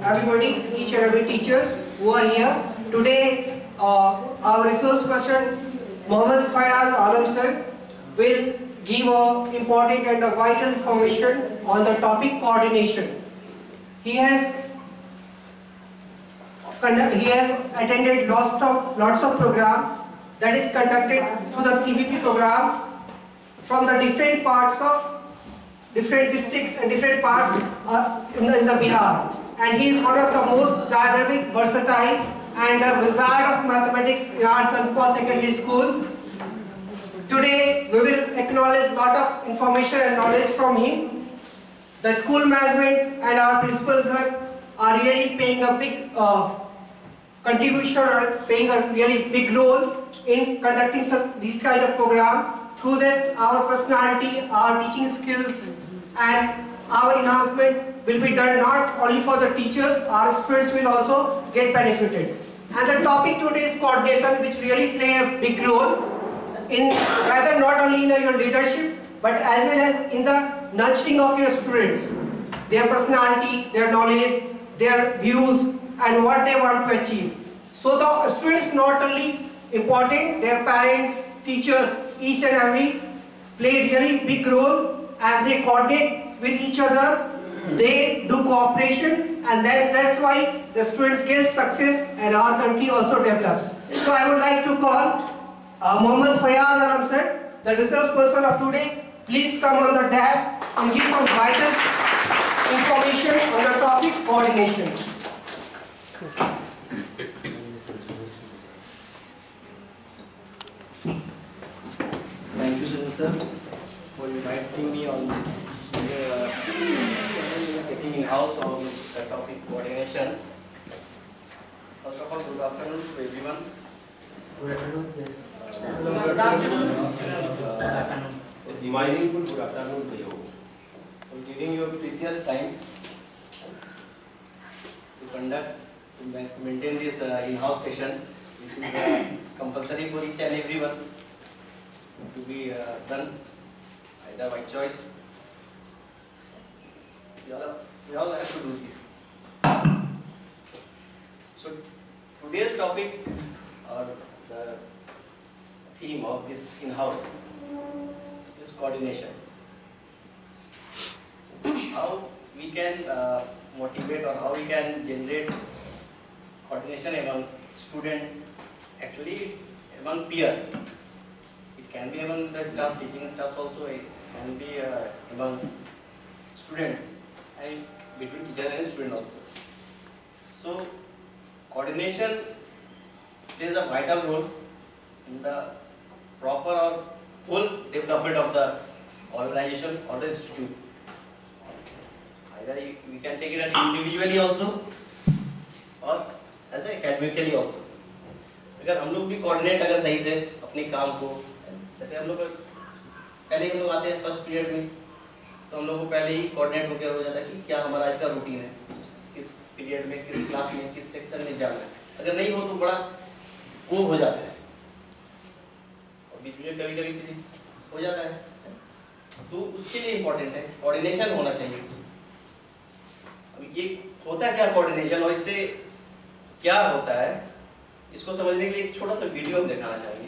Everybody, each and every teachers who are here today, our resource person Mohammad Fayaz Alam sir will give a important and a vital information on the topic coordination. He has attended lots of program that is conducted through the CVP programs from the different parts of different districts and different parts in the Bihar. And he is one of the most dynamic, versatile and a wizard of mathematics in our Sant Paul Secondary School. Today we will acknowledge a lot of information and knowledge from him. The school management and our principals are really paying a big contribution or playing a really big role in conducting this kind of program. Through that, our personality, our teaching skills and our enhancement will be done not only for the teachers, our students will also get benefited. And the topic today is coordination, which really play a big role in rather not only in your leadership but as well as in the nurturing of your students, their personality, their knowledge, their views and what they want to achieve. So the students not only important, their parents, teachers, each and every play really big role and they coordinate with each other, they do cooperation and that's why the students get success and our country also develops. So I would like to call Mohammad Fayaz Alam sir, the resource person of today. Please come on the desk and give some vital information on the topic coordination. Thank you, sir, for inviting me on taking in-house on the topic coordination. First of all, good afternoon to everyone. Good afternoon, sir. Good afternoon. Good afternoon to you. For giving your precious time to maintain this in-house session, which is compulsory for each and everyone to be done either by choice. We all have to do this. So today's topic or the theme of this in-house is coordination. How we can motivate or how we can generate coordination among student. Actually, it's among peer. It can be among the staff, teaching staffs also. It can be among students and between teachers and students also. So coordination plays a vital role in the proper or whole development of the organization or the institute. Either we can take it individually also or as academically also. अगर हम लोग भी coordinate अगर सही से अपने काम को, जैसे हम लोग पहले हम लोग आते हैं फर्स्ट पीरियड में, तो हम लोग को पहले ही कोऑर्डिनेट होकर हो जाता है कि क्या हमारा आज का रूटीन है, किस पीरियड में, किस क्लास में, किस सेक्शन में जाना है. अगर नहीं हो तो बड़ा वो हो जाता है और बीच में कभी कभी किसी हो जाता है, तो उसके लिए इम्पोर्टेंट है कोऑर्डिनेशन होना चाहिए. अब ये होता है क्या कोऑर्डिनेशन और इससे क्या होता है, इसको समझने के लिए एक छोटा सा वीडियो हम दिखाना चाहेंगे.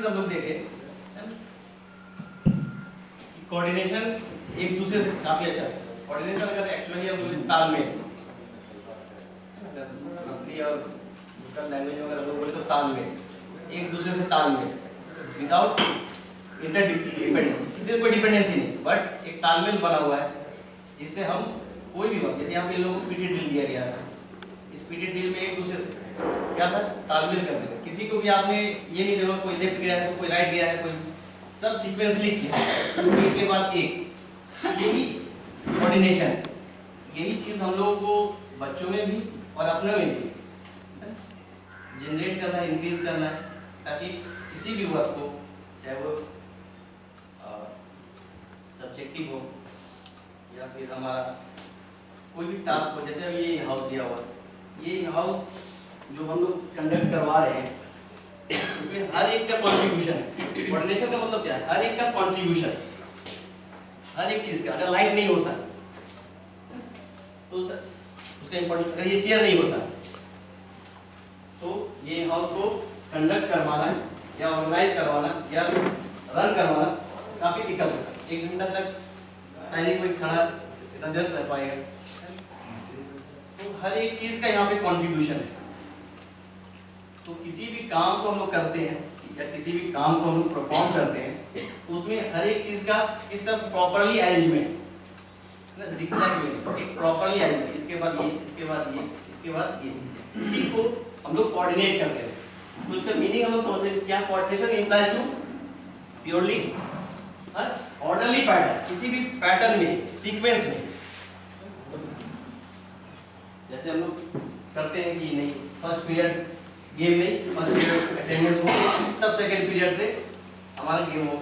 हम लोग देखें, कोऑर्डिनेशन एक दूसरे से काफी अच्छा है। कोऑर्डिनेशन अगर एक्चुअली हम बोले तालमेल, अपनी और लोकल लैंग्वेज में अगर हम लोग बोले तो तालमेल, एक दूसरे से तालमेल, विदाउट इंटरडिपेंडेंसी, किसी से कोई डिपेंडेंसी नहीं, बट एक तालमेल बना हुआ है जिससे हम कोई भी बात, जैसे यहाँ पे इन लोगों को पीटी ड्रिल दिया गया था, इस पीटी ड्रिल में एक दूसरे से क्या था, तालमेल करते थे। किसी को भी आपने ये नहीं देखा कोई लेफ्ट गया है, कोई राइट गया है, कोई सब सीक्वेंसली किया, एक के बाद एक, यही कोऑर्डिनेशन, यही चीज़ हम लोगों को बच्चों में भी और अपने में भी जनरेट करना है, इंक्रीज करना है, ताकि किसी भी वर्क को, चाहे वो सब्जेक्टिव हो या फिर हमारा कोई भी टास्क हो, जैसे अभी ये इन हाउस दिया हुआ, ये इन हाउस जो हम लोग कंडक्ट करवा रहे हैं, इसमें हर एक का कंट्रीब्यूशन है। कोऑर्डिनेशन का मतलब क्या है, हर एक का कंट्रीब्यूशन, हर एक चीज का, अगर लाइट नहीं होता तो उसका इंपॉर्टेंस, अगर ये चेयर नहीं होता तो ये हाउस को कंडक्ट करवाना या ऑर्गेनाइज करवाना या रन करवाना काफी दिक्कत होता है। एक घंटा तक शायद ही कोई खड़ा इतना देर कर पाएगा। तो हर एक चीज का यहाँ पे कंट्रीब्यूशन है। तो किसी भी काम को हम लोग करते हैं या किसी भी काम को हम लोग परफॉर्म करते हैं, तो उसमें हर एक चीज का इस तरह से प्रॉपर्ली अरेंजमेंट, जिगजैग में एक प्रॉपर्ली अरेंजमेंट, इसके बाद ये, इसके बाद ये, इसके बाद ये, उसी को हम लोग कोऑर्डिनेट करते हैं। तो इसका मीनिंग हम लोग समझते हैं क्या, coordination implies to purely orderly pattern, किसी भी पैटर्न में, सीक्वेंस में। जैसे हम लोग करते हैं कि नहीं फर्स्ट पीरियड गेम नहीं, फर्स्ट पीरियड अटेंडेंस हो, तब सेकंड पीरियड से हमारा गेम हो,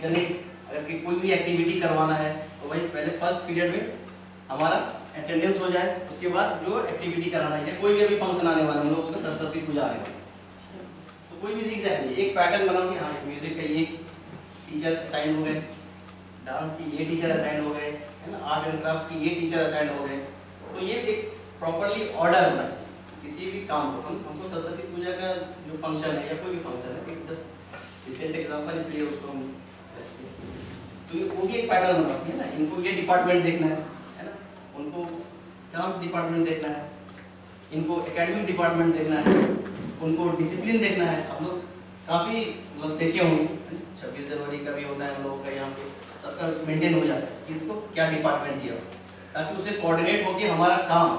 यानी अगर कोई भी एक्टिविटी करवाना है तो भाई पहले फर्स्ट पीरियड में हमारा अटेंडेंस हो जाए, उसके बाद जो एक्टिविटी कराना है, कोई भी अभी फंक्शन आने वाला, हम लोगों का सरस्वती पूजा आने वाला, तो कोई भी जिगजैग नहीं, एक पैटर्न बनाओ कि हाँ म्यूजिक का ये टीचर असाइन हो गए, डांस की ये टीचर असाइन हो गए, है ना, आर्ट एंड क्राफ्ट की ये टीचर असाइन हो गए। तो ये एक प्रॉपर्ली ऑर्डर होना चाहिए किसी भी काम को। हमको सरस्वती पूजा का जो फंक्शन है या कोई भी फंक्शन है, जस्ट रिसेंट एग्जांपल इसलिए उसको हम, तो वो भी एक पैटर्न बनाती है ना, इनको ये डिपार्टमेंट देखना है ना, उनको डांस डिपार्टमेंट देखना है, इनको एकेडमिक डिपार्टमेंट देखना है, उनको डिसिप्लिन देखना है। हम लोग काफ़ी मतलब देखे होंगे, 26 जनवरी का भी होता है हम लोगों का, यहाँ पे सबका मेंटेन हो जाता है कि इसको क्या डिपार्टमेंट दिया हो, ताकि उसे कोऑर्डिनेट होकर हमारा काम,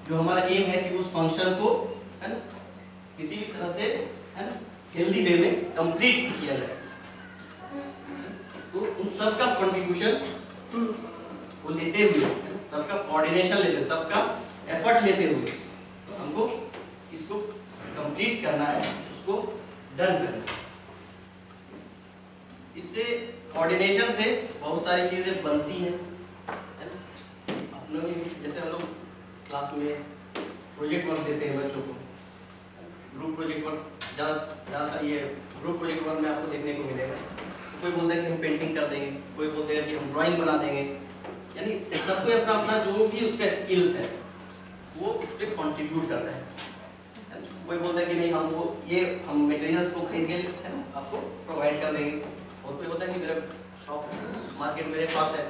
जो हमारा एम है कि उस फंक्शन को, है ना, किसी भी तरह से, है ना, हेल्दी वे में कंप्लीट किया जाए। तो उन सब का कंट्रीब्यूशन को लेते हुए, सबका कोऑर्डिनेशन लेते हुए, सबका एफर्ट लेते हुए, तो हमको इसको कंप्लीट करना है, उसको डन करना है। इससे कोऑर्डिनेशन से बहुत सारी चीजें बनती हैं, अपने जैसे हम लोग क्लास में प्रोजेक्ट वर्क देते हैं बच्चों को, ग्रुप प्रोजेक्ट वर्क ज़्यादातर ये ग्रुप प्रोजेक्ट वर्क में आपको देखने को मिलेगा। तो कोई बोलता है कि हम पेंटिंग कर देंगे, कोई बोलता है कि हम ड्राइंग बना देंगे, यानी सबको अपना अपना जो भी उसका स्किल्स है वो उस पर कॉन्ट्रीब्यूट करता है। कोई बोलता है कि नहीं हमको ये हम मटेरियल्स को खरीद के, है ना, आपको प्रोवाइड कर देंगे, और कोई बोलता है कि मेरा शॉप मार्केट मेरे पास है।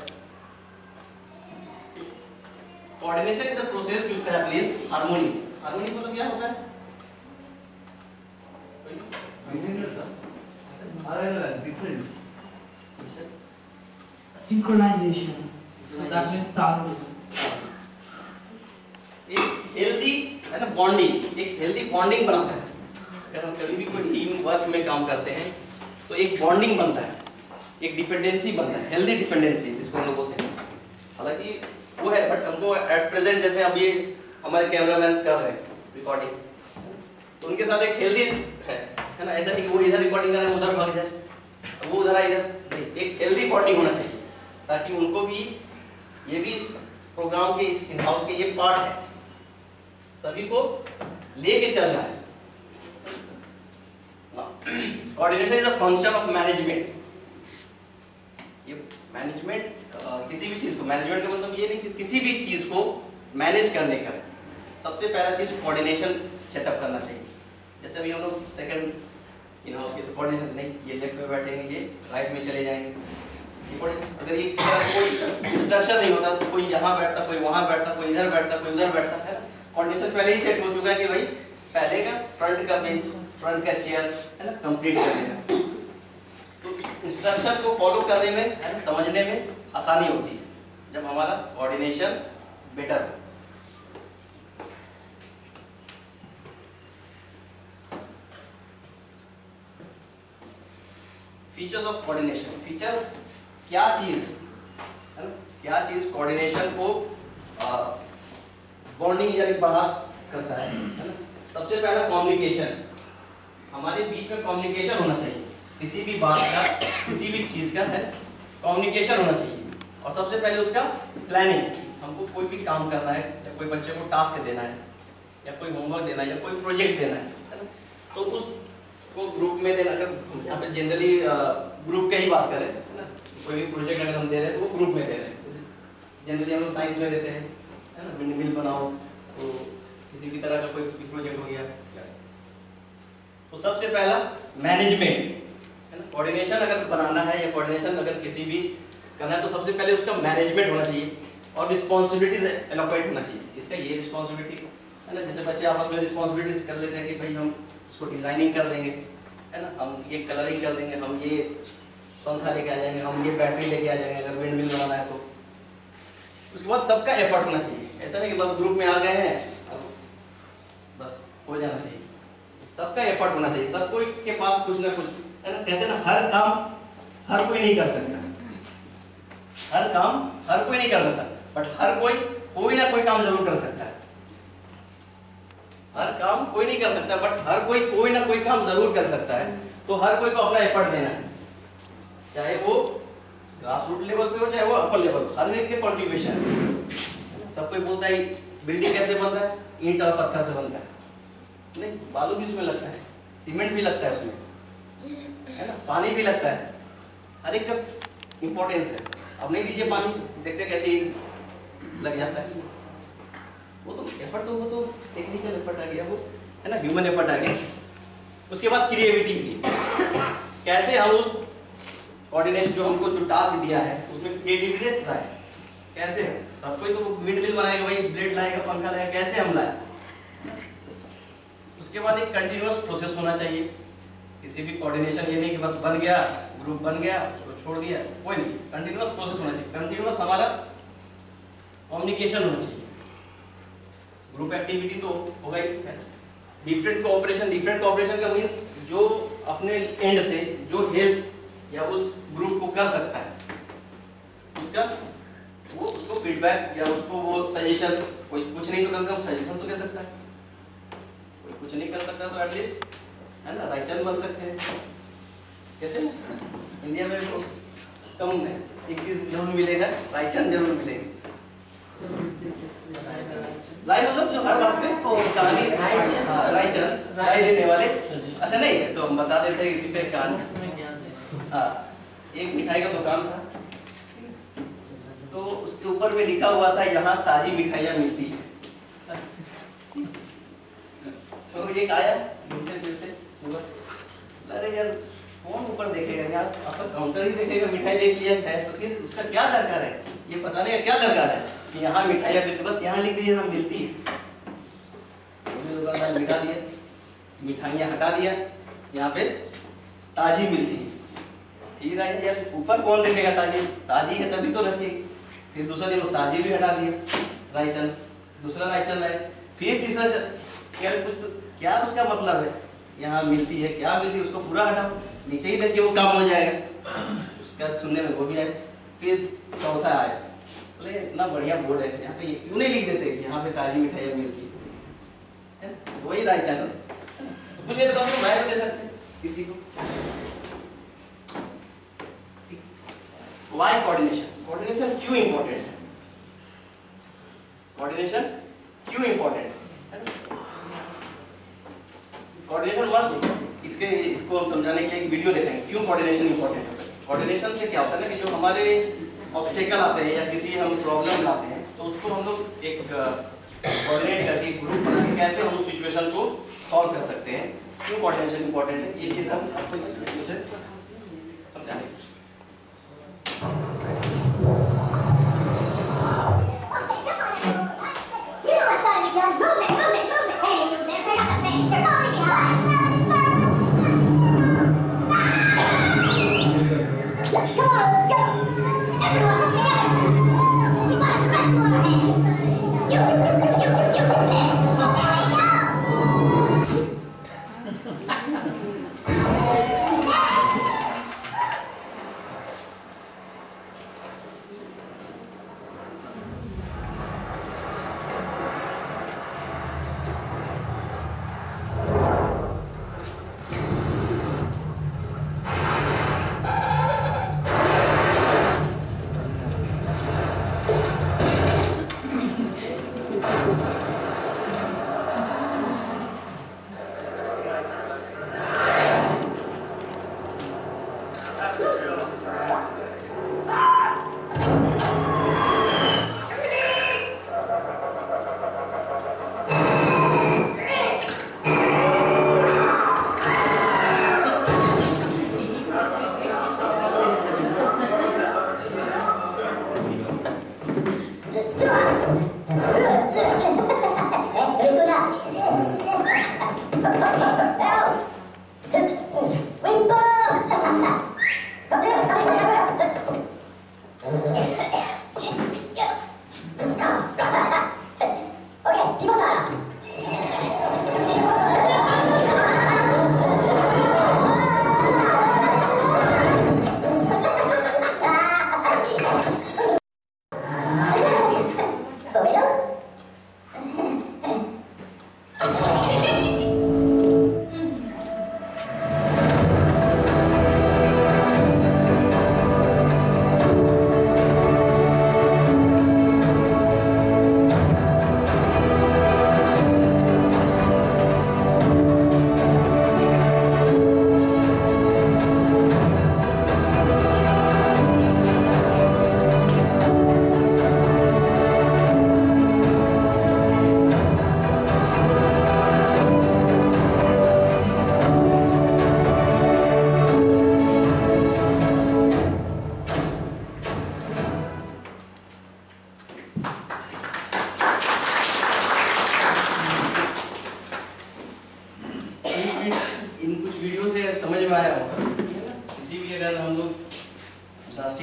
Coordination is a process to establish harmony. Harmony मतलब क्या होता है? difference. Synchronization. So that means harmony. एक हेल्दी, है ना, बॉन्डिंग, एक हेल्दी बॉन्डिंग बनाता है। अगर हम कभी भी कोई टीम वर्क में काम करते हैं तो एक बॉन्डिंग बनता है, एक डिपेंडेंसी बनता है, हेल्दी डिपेंडेंसी जिसको हम लोग बोलते हैं। हालांकि वो है, बट हमको एट प्रेजेंट जैसे अब ये हमारे कैमरामैन कर रहे हैं रिकॉर्डिंग, तो उनके साथ एक हेल्दी है ना, ऐसा नहीं कि वो इधर रिकॉर्डिंग कर रहे हैं उधर भाग जाए, वो उधर आए इधर नहीं, एक हेल्दी बॉन्डिंग होना चाहिए, ताकि उनको भी ये भी इस प्रोग्राम के, इस इन हाउस के ये पार्ट है, सभी को लेके चलना है। Coordination is a function of management. ये मैनेजमेंट किसी भी चीज को, मैनेजमेंट का मतलब ये नहीं कि किसी भी चीज को मैनेज करने का सबसे पहला चीज कोऑर्डिनेशन सेटअप करना चाहिए। जैसे अभी हम लोग सेकंड इन हाउस के तो कोऑर्डिनेशन नहीं, ये लेफ्ट में बैठेंगे, ये राइट में चले जाएंगे। अगर ये किसी तरह कोई स्ट्रक्चर नहीं होता तो कोई यहाँ बैठता, कोई वहाँ बैठता, कोई इधर बैठता, कोई उधर बैठता है ना। कोऑर्डिनेशन पहले ही सेट हो चुका है कि भाई पहले का फ्रंट का बेंच, फ्रंट का चेयर है ना, कंप्लीट कर लेना। तो इंस्ट्रक्शन को फॉलो करने में है ना, समझने में आसानी होती है जब हमारा कोऑर्डिनेशन बेटर हो। फीचर्स ऑफ कोऑर्डिनेशन, फीचर्स क्या चीज है ना, क्या चीज कोऑर्डिनेशन को बॉन्डिंग यानी बढ़ा करता है ना। सबसे पहला कम्युनिकेशन, हमारे बीच में कम्युनिकेशन होना चाहिए, किसी भी बात का, किसी भी चीज का है कम्युनिकेशन होना चाहिए। और सबसे पहले उसका प्लानिंग, हमको कोई भी काम करना है या कोई बच्चे को टास्क देना है या कोई होमवर्क देना है या कोई प्रोजेक्ट देना है ना, तो उसको ग्रुप में देना। अगर यहाँ पे जनरली ग्रुप की ही बात करें है ना, कोई भी प्रोजेक्ट अगर हम दे रहे हैं तो वो ग्रुप में दे रहे हैं। जनरली हम लोग साइंस में देते हैं है ना, विंड मिल बनाओ, तो किसी भी तरह का कोई प्रोजेक्ट हो गया। तो सबसे पहला मैनेजमेंट है ना, कोऑर्डिनेशन अगर बनाना है या कोऑर्डिनेशन अगर किसी भी करना है तो सबसे पहले उसका मैनेजमेंट होना चाहिए और रिस्पॉन्सिबिलिटीज एलोकेट होना चाहिए। इसका ये रिस्पॉन्सिबिलिटीज है ना, जैसे बच्चे आपस में रिस्पॉन्सिबिलिटीज कर लेते हैं कि भाई हम इसको डिजाइनिंग कर देंगे है ना, हम ये कलरिंग कर देंगे, हम ये पंखा लेके आ जाएंगे, हम ये बैटरी लेके आ जाएंगे अगर विंड मिल बनाना है तो। उसके बाद सबका एफर्ट होना चाहिए, ऐसा नहीं कि बस ग्रुप में आ गए हैं बस हो जाना चाहिए, सबका एफर्ट होना चाहिए। सब कोई के पास कुछ ना कुछ है ना, कहते हैं ना हर काम हर कोई नहीं कर सकता, हर काम हर कोई नहीं कर सकता, बट हर कोई ना कोई काम जरूर कर सकता है। हर काम कोई नहीं कर सकता बट हर कोई ना कोई काम जरूर कर सकता है। तो हर कोई को अपना एफर्ट देना है, चाहे वो ग्रास रूट लेवल पे हो चाहे वो अपर लेवल, हर एक के कंट्रीब्यूशन। सब कोई बोलता है बिल्डिंग कैसे बनता है, ईंट और पत्थर से बनता है, नहीं बालू भी उसमें लगता है, सीमेंट भी लगता है उसमें है ना, पानी भी लगता है, हर एक का इम्पोर्टेंस है। अब नहीं दीजिए पानी, देखते कैसे ईंट लग जाता है, वो तो एफर्ट, तो वो तो टेक्निकल एफर्ट आ गया, वो है ना ह्यूमन एफर्ट आ गया। उसके बाद क्रिएटिविटी, कैसे हम उस कोऑर्डिनेशन जो हमको जो टास्क दिया है उसमें क्रिएटिविटी लाए, कैसे सब कोई तो विंड मिल बनाएगा, भाई ब्लेड लाएगा, पंखा लाएगा, कैसे हम लाए। उसके बाद एक कंटिन्यूअस प्रोसेस होना चाहिए, किसी भी कोऑर्डिनेशन ये नहीं कि बस बन गया ग्रुप बन गया उसको छोड़ दिया, कोई नहीं, कंटिन्यूअस प्रोसेस होना चाहिए। कंटिन्यूअस हमारा कम्युनिकेशन होना चाहिए, ग्रुप एक्टिविटी तो होगा ही, डिफरेंट कोऑपरेशन का मींस जो अपने एंड से जो हेल्प या उस ग्रुप को कर सकता है उसका वो उसको फीडबैक या उसको वो सजेशन, कोई कुछ नहीं तो कम से कम सजेशन तो दे सकता है, कोई कुछ नहीं कर सकता तो एटलीस्ट है ना राइचन बन सकते हैं। कहते हैं इंडिया में तो कम है, एक चीज जरूर मिलेगा, राइचन जरूर मिलेगा। राय मतलब जो हर बात में कहानी राइचन राय देने वाले, अच्छा नहीं है तो हम बता देते हैं इसी पे कहानी। एक मिठाई का दुकान था तो उसके ऊपर में लिखा हुआ था यहाँ ताजी मिठाइयाँ मिलती है। तो एक आया मिलते सुबह, अरे यार कौन ऊपर देखेगा यार, आपका काउंटर ही देखेगा, मिठाई देख लिया है तो फिर उसका क्या दरकार है, ये पता नहीं क्या दरकार है कि यहाँ मिठाइयाँ मिलती, बस यहाँ लिख दीजिए यहाँ मिलती है। दुकानदार मिटा दिया, मिठाइयाँ हटा दिया, यहाँ पे ताजी मिलती है। ठीक है यार ऊपर कौन देखेगा ताजी है तभी तो रखेगी। फिर दूसरा दिन ताजी भी हटा दिया रायचन, दूसरा रायचन लाए, फिर तीसरा यार कुछ तो क्या उसका मतलब है, यहाँ मिलती है क्या मिलती है, उसको पूरा हटाओ, नीचे ही देखिए वो काम हो जाएगा, उसका सुनने में वो भी आए। फिर चौथा आया, बोले इतना बढ़िया बोर्ड है यहाँ पे क्यों नहीं लिख देते कि यहाँ पे ताजी मिठाइयाँ मिलती है, वही रायचन है, कुछ नहीं तो हम राय दे सकते हैं किसी को। Why coordination? Coordination क्यों इम्पोर्टेंट है? Coordination क्यों इम्पोर्टेंट है? Coordination मस्ट, इसको हम समझाने के लिए एक वीडियो देखेंगे क्यों coordination इम्पोर्टेंट है। Coordination से क्या होता है ना कि जो हमारे ऑब्स्टेकल आते हैं या किसी हम प्रॉब्लम लाते हैं तो उसको हम लोग एक कोऑर्डिनेट करके ग्रुप बना के कैसे हम उस सिचुएशन को सॉल्व कर सकते हैं, क्यों कोऑर्डिनेशन इंपॉर्टेंट है, ये चीज़ हम आपको दूसरे समझाने की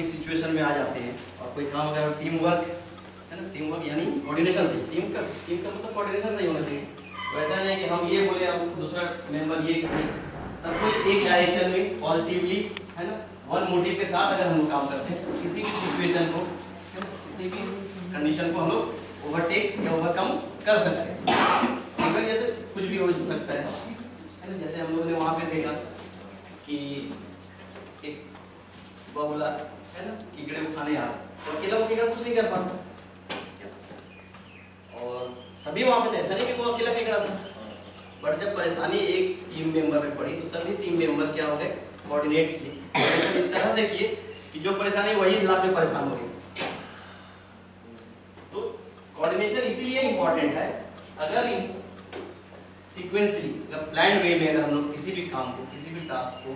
सिचुएशन में आ जाते हैं और कोई काम अगर टीम वर्क है ना, टीम वर्क यानी कोऑर्डिनेशन से, टीम का मतलब कोऑर्डिनेशन सही होना चाहिए। तो ऐसा नहीं है कि हम ये बोले और दूसरा मेंबर ये करे, सबको एक डायरेक्शन में पॉजिटिवली है ना, वन मोटिव के साथ अगर हम लोग काम करते हैं तो किसी भी सिचुएशन को है ना, किसी भी कंडीशन को हम लोग ओवरटेक या ओवरकम कर सकते हैं। जैसे कुछ भी हो सकता है ना, जैसे हम लोगों ने वहाँ पे देखा कि एक बगुला है ना कीड़े को खाने आ तो अकेला वो कीड़ा कुछ नहीं कर पाता, और सभी वहाँ पे ऐसा नहीं कि वो अकेला कीड़ा था, बट जब परेशानी एक टीम मेंबर पे पड़ी तो सभी टीम मेंबर क्या हो गए, कोऑर्डिनेट किए, इस तरह से किए कि जो परेशानी वही लास्ट में परेशान हो गई। तो कोऑर्डिनेशन इसीलिए इम्पोर्टेंट है, अगर सीक्वेंसली अगर प्लान वे में अगर हम लोग किसी भी काम को, किसी भी टास्क को,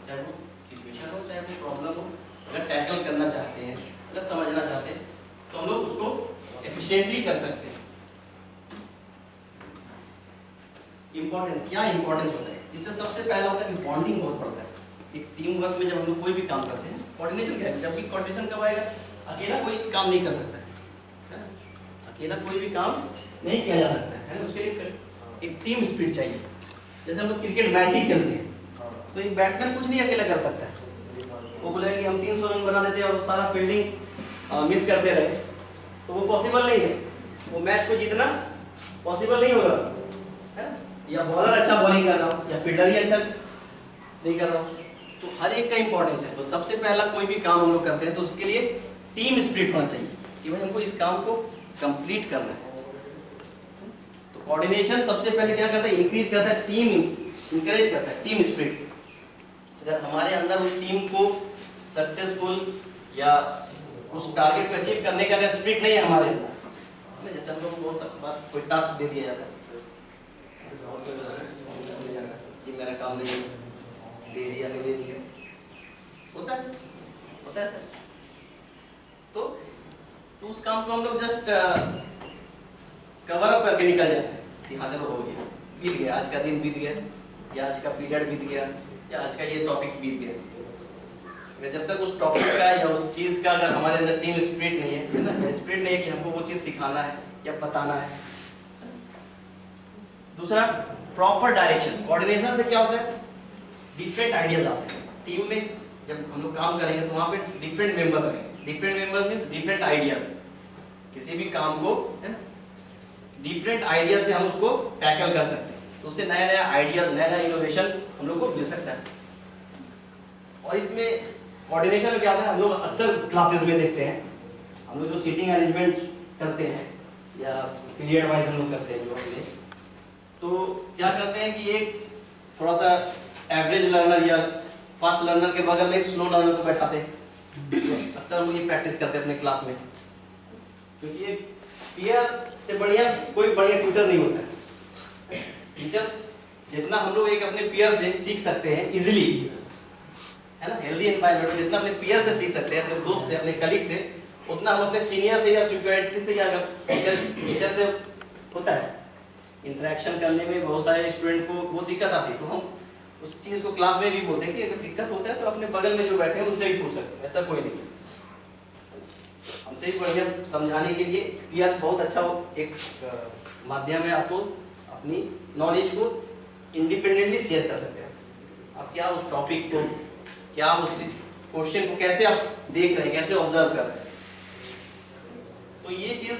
चाहे वो सिचुएशन हो चाहे कोई प्रॉब्लम हो, अगर टैकल करना चाहते हैं, अगर समझना चाहते हैं तो हम लोग उसको एफिशिएंटली कर सकते हैं। इंपॉर्टेंस, क्या इंपॉर्टेंस होता है, इससे सबसे पहला होता है कि बॉन्डिंग बहुत पड़ता है। एक टीम वर्क में जब हम लोग कोई भी काम करते हैं, कोऑर्डिनेशन क्या है, जब भी कोऑर्डिनेशन कब आएगा, अकेला कोई काम नहीं कर सकता है ना, अकेला कोई भी काम नहीं किया जा सकता है ना, उसके लिए एक टीम स्पिरिट चाहिए। जैसे हम लोग क्रिकेट मैच ही खेलते हैं तो एक बैट्समैन कुछ नहीं अकेला कर सकता है, वो बोलेगा कि हम 300 रन बना देते हैं और सारा फील्डिंग मिस करते रहे, तो वो पॉसिबल नहीं है, वो मैच को जीतना पॉसिबल नहीं होगा है, या बॉलर अच्छा बॉलिंग कर रहा हो या फील्डर ही अच्छा नहीं कर रहा हो, तो हर एक का इंपॉर्टेंस है। तो सबसे पहला कोई भी काम हम लोग करते हैं तो उसके लिए टीम स्पिरिट होना चाहिए कि भाई हमको इस काम को कंप्लीट करना है। तो कोऑर्डिनेशन सबसे पहले क्या करता है, इंक्रीज करता है, टीम इंकरेज करता है, टीम स्पिरिट। जब हमारे अंदर उस टीम को सक्सेसफुल या उस टारगेट को अचीव करने का अगर स्पिरिट नहीं है हमारे अंदर, जैसे हम लोग को बहुत बार कोई टास्क दे दिया जाता है काम नहीं दे दिया तो दे दिया, होता है सर। तो उस काम को हम लोग जस्ट कवर अप करके निकल जाते हैं कि हाँ चलो हो गया, बीत गया, आज का दिन बीत गया, या आज का पीरियड बीत गया, या आज का ये टॉपिक बीत गया। अगर जब तक उस टॉपिक का या उस चीज़ का अगर हमारे अंदर टीम स्पिरिट नहीं है ना, स्पिरिट नहीं है कि हमको वो चीज़ सिखाना है या बताना है। दूसरा, प्रॉपर डायरेक्शन। कोऑर्डिनेशन से क्या होता है, डिफरेंट आइडियाज आते हैं टीम में। जब हम लोग काम करेंगे तो वहाँ पे डिफरेंट मेंबर्स आएंगे। Different members means different ideas. किसी भी काम को है ना डिफरेंट आइडिया से हम उसको टैकल कर सकते हैं, तो उससे नया नया आइडियाज, नया नया इनोवेशन हम लोग को मिल सकता है। और इसमें कोऑर्डिनेशन में क्या होता है, हम लोग अक्सर क्लासेस में देखते हैं, हम लोग जो सीटिंग अरेंजमेंट करते हैं या पीरियड वाइज हम लोग करते हैं जो अपने, तो क्या करते हैं कि एक थोड़ा सा एवरेज लर्नर या फास्ट लर्नर के बगल में एक स्लो लर्नर को बैठाते हैं। अक्सर हम लोग ये प्रैक्टिस करते हैं अपने क्लास में, क्योंकि ये पीयर से बढ़िया कोई बढ़िया ट्यूटर नहीं होता है। टीचर जितना हम लोग एक अपने पीयर से सीख सकते हैं इजीली, है ना, हेल्दी एनवायरनमेंट में जितना अपने पीयर से सीख सकते हैं, अपने दोस्त से, अपने कलीग से, उतना हम अपने सीनियर से या सुपीरियरिटी से या टीचर से होता है इंटरेक्शन करने में बहुत सारे स्टूडेंट को वो दिक्कत आती है। तो हम उस चीज़ को क्लास में भी बोलते हैं कि अगर दिक्कत होता है तो अपने बगल में जो बैठे हैं उनसे भी पूछ सकते हैं, ऐसा कोई नहीं। हमसे भी बढ़िया समझाने के लिए पीआर बहुत अच्छा एक माध्यम है, आपको अपनी नॉलेज को इंडिपेंडेंटली शेयर कर सकते हैं। आप क्या उस टॉपिक को, क्या उस क्वेश्चन को कैसे आप देख रहे हैं, कैसे ऑब्जर्व कर रहे हैं। तो ये चीज़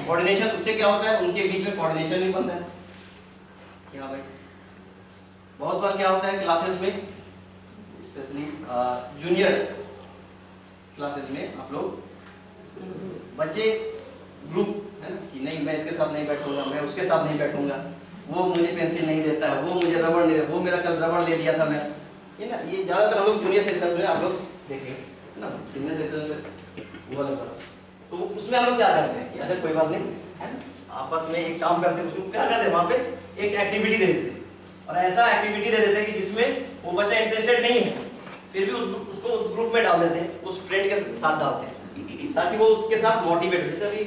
कोऑर्डिनेशन, उससे क्या होता है, उनके बीच में कोऑर्डिनेशन भी बनता है। क्या भाई, बहुत बार क्या होता है क्लासेस में, स्पेशली जूनियर क्लासेस में, आप लोग बच्चे ग्रुप है ना कि नहीं मैं इसके साथ नहीं बैठूंगा, मैं उसके साथ नहीं बैठूंगा, वो मुझे पेंसिल नहीं देता है, वो मुझे रबड़ नहीं देता, वो मेरा कल रबड़ ले लिया था मैं, ये ना, ये ज़्यादातर हम लोग जूनियर सेक्शन में आप लोग देखेंगे है ना, सीनियर सेक्शन में वो अलग। तो उसमें हम लोग क्या करते हैं कि अच्छा कोई बात नहीं है ना, आपस में एक काम करते हैं, उसको क्या करते हैं, वहाँ पे एक एक्टिविटी दे देते हैं, और ऐसा एक्टिविटी दे देते हैं कि जिसमें वो बच्चा इंटरेस्टेड नहीं है, फिर भी उसको उस ग्रुप में डाल देते हैं, उस फ्रेंड के साथ डालते हैं, ताकि वो उसके साथ मोटिवेट हो। जैसे अभी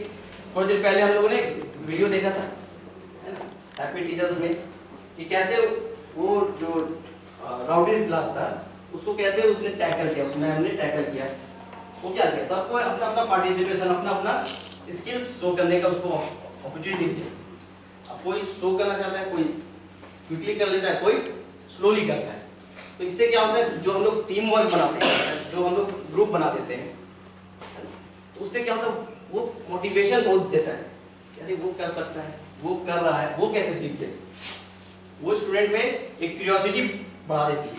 थोड़ी देर पहले हम लोगों ने वीडियो देखा था है ना, हैप्पी टीचर्स में, कि कैसे वो जो राउडीज क्लास था उसको कैसे उसने टैकल किया, उस मैम ने टैकल किया। वो क्या किया, सबको अपना अपना पार्टिसिपेशन, अपना अपना स्किल्स शो करने का उसको अपॉर्चुनिटी दी। अब कोई शो करना चाहता है, कोई क्विकली कर लेता है, कोई स्लोली करता है। तो इससे क्या होता है, जो हम लोग टीम वर्क बनाते हैं, जो हम लोग ग्रुप बना देते हैं, तो उससे क्या होता है, वो मोटिवेशन बहुत देता है, अरे वो कर सकता है, वो कर रहा है, वो कैसे सीख गया। वो स्टूडेंट में एक क्यूरियोसिटी बढ़ा देती है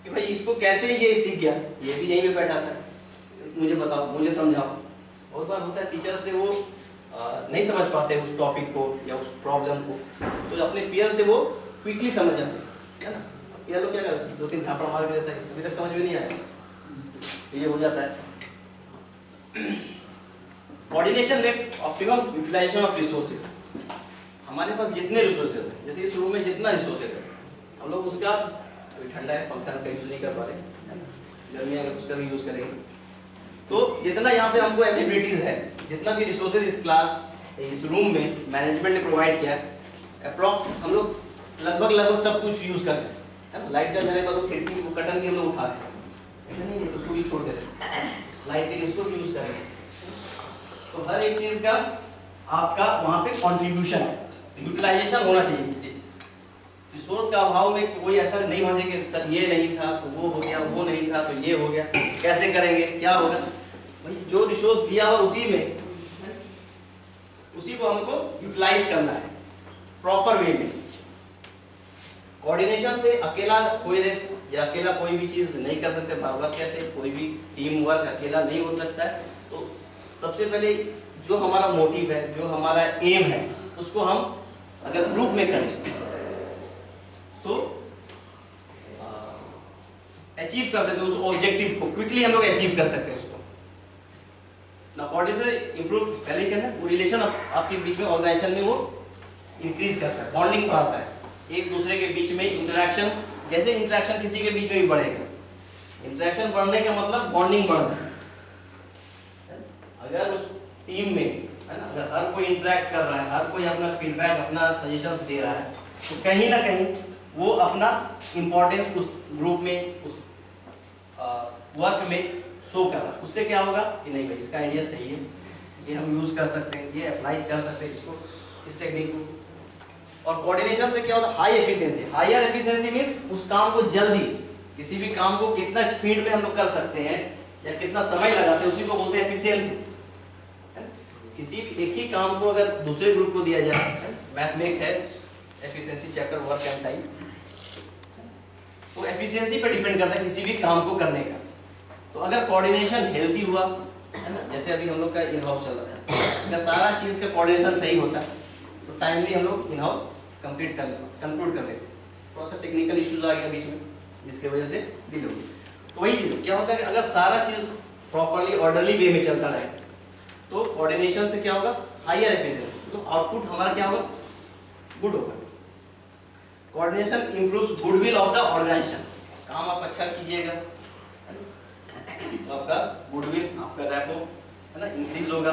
कि भाई इसको कैसे ये सीख गया, ये भी यहीं पे बैठा था, मुझे बताओ, मुझे समझाओ। बहुत बार होता है टीचर से वो नहीं समझ पाते उस टॉपिक को या उस प्रॉब्लम को, तो अपने पीयर से वो क्विकली समझ जाते हैं, है ना। पीयर लोग क्या करते हैं, 2-3 झापड़ मार के देता है, अभी तक समझ में नहीं आया, ये हो जाता है। Coordination makes optimum utilisation of resources. हमारे पास जितने रिसोर्सेज हैं, जैसे इस रूम में जितना रिसोर्सेज है, हम लोग उसका, अभी ठंडा है पंखा का यूज नहीं कर पा रहे, गर्मी अगर उसका भी यूज करेंगे, तो जितना यहाँ पे हमको एबिलिटीज है, जितना भी रिसोर्सेज इस क्लास, इस रूम में मैनेजमेंट ने प्रोवाइड किया, अप्रॉक्स हम लोग लगभग सब कुछ यूज करते हैं, है ना। लाइट जल जाने पर तो खिड़की वो कर्टन भी हम लोग उठाते हैं, ऐसा नहीं है, उसको भी छोड़ देते हैं, लाइट के लिए उसको भी यूज करेंगे। तो हर एक चीज का आपका वहाँ पे कॉन्ट्रीब्यूशन है, यूटिलाइजेशन होना चाहिए। रिसोर्स का अभाव में कोई ऐसा नहीं होना चाहिए कि सर ये नहीं था तो वो हो गया, वो नहीं था तो ये हो गया, कैसे करेंगे, क्या होगा। भाई जो रिसोर्स दिया हुआ उसी में, उसी को हमको यूटिलाइज करना है प्रॉपर वे में। कोऑर्डिनेशन से अकेला कोई रेस या अकेला कोई भी चीज नहीं कर सकते, बार-बार कहते हैं, कोई भी टीम वर्क अकेला नहीं हो सकता है। तो सबसे पहले जो हमारा मोटिव है, जो हमारा एम है, उसको हम अगर ग्रुप में करें तो अचीव कर सकते हैं उस ऑब्जेक्टिव को, क्विकली हम लोग अचीव कर सकते हैं उसको। ना कोऑर्डिनेशन इंप्रूव पहले क्या है, वो रिलेशन आपके बीच में ऑर्गेनाइजेशन में वो इंक्रीज करता है, बॉन्डिंग बढ़ाता है, एक दूसरे के बीच में इंटरेक्शन जैसे इंटरेक्शन किसी के बीच में भी बढ़ेगा, इंटरेक्शन बढ़ने का मतलब बॉन्डिंग बढ़ना। अगर उस टीम में है ना, अगर हर कोई इंटरेक्ट कर रहा है, हर कोई अपना फीडबैक, अपना सजेशंस दे रहा है, तो कहीं ना कहीं वो अपना इम्पोर्टेंस उस ग्रुप में, उस वर्क में शो कर रहा है। उससे क्या होगा कि नहीं भाई इसका आइडिया सही है, ये हम यूज़ कर सकते हैं, ये अप्लाई कर सकते हैं इसको, इस टेक्निक को। और कोऑर्डिनेशन से क्या होता है, high efficiency. Higher efficiency means उस काम को जल्दी, किसी भी काम को कितना स्पीड में हम लोग कर सकते हैं या कितना समय लगाते हैं, उसी को बोलते हैं एफिशिएंसी। किसी भी एक ही काम को अगर दूसरे ग्रुप को दिया जाए, मैथ में है efficiency chapter work and time, तो एफिशिएंसी पे डिपेंड करता है किसी भी काम को करने का। तो अगर कोऑर्डिनेशन हेल्दी हुआ है ना, जैसे अभी हम लोग का इन हाउस चल रहा है, अगर सारा चीज़ का कोऑर्डिनेशन सही होता है तो टाइमली हम लोग इन हाउस कंक्लूड कर लेते। थोड़ा सा टेक्निकल इश्यूज आ गया बीच में जिसके वजह से डिले हो। तो वही चीज़ क्या होता है कि अगर सारा चीज़ प्रॉपरली ऑर्डरली वे में चलता रहे तो कोऑर्डिनेशन से क्या होगा, हायर एफिशिएंसी, तो आउटपुट हमारा क्या होगा, गुड होगा। Coordination improves goodwill of the organisation. काम आप अच्छा कीजिएगा तो आपका गुडविल, आपका रैपो है ना इंक्रीज होगा।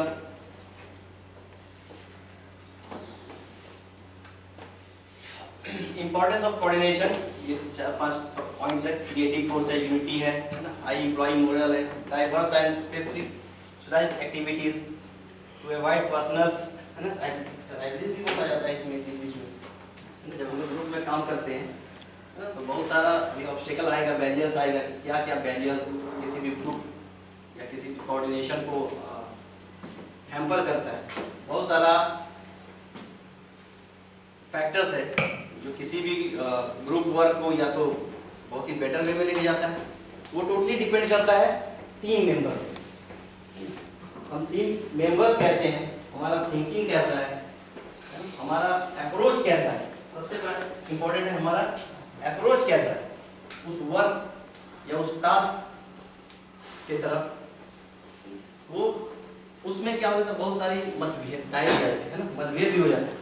इंपॉर्टेंस ऑफ कोऑर्डिनेशन, ये 4-5 पॉइंट्स है। क्रिएटिव फोर्स है, यूनिटी है ना, हाई एम्प्लॉय मोरल है, diverse and specialised activities to avoid personal है ना, लाइब्रेरीज भी बोला जाता है इसमें बीच में। जब हम लोग ग्रुप में काम करते हैं ना तो बहुत सारा ऑब्स्टेकल आएगा, बैरियर्स आएगा। क्या क्या बैरियर्स किसी भी ग्रुप या किसी भी कोऑर्डिनेशन को हैम्पर करता है, बहुत सारा फैक्टर्स है जो किसी भी ग्रुप वर्क को या तो बहुत ही बेटर वे में लेके जाता है। वो टोटली डिपेंड करता है टीम मेंबर, हम टीम मेंबर्स कैसे हैं, हमारा थिंकिंग कैसा है, हमारा अप्रोच कैसा है। सबसे इम्पोर्टेंट है हमारा अप्रोच कैसा है उस वर्क या उस टास्क के तरफ। वो उसमें क्या होता है, बहुत सारी मतभेद है ना, मतभेद भी हो जाते हैं।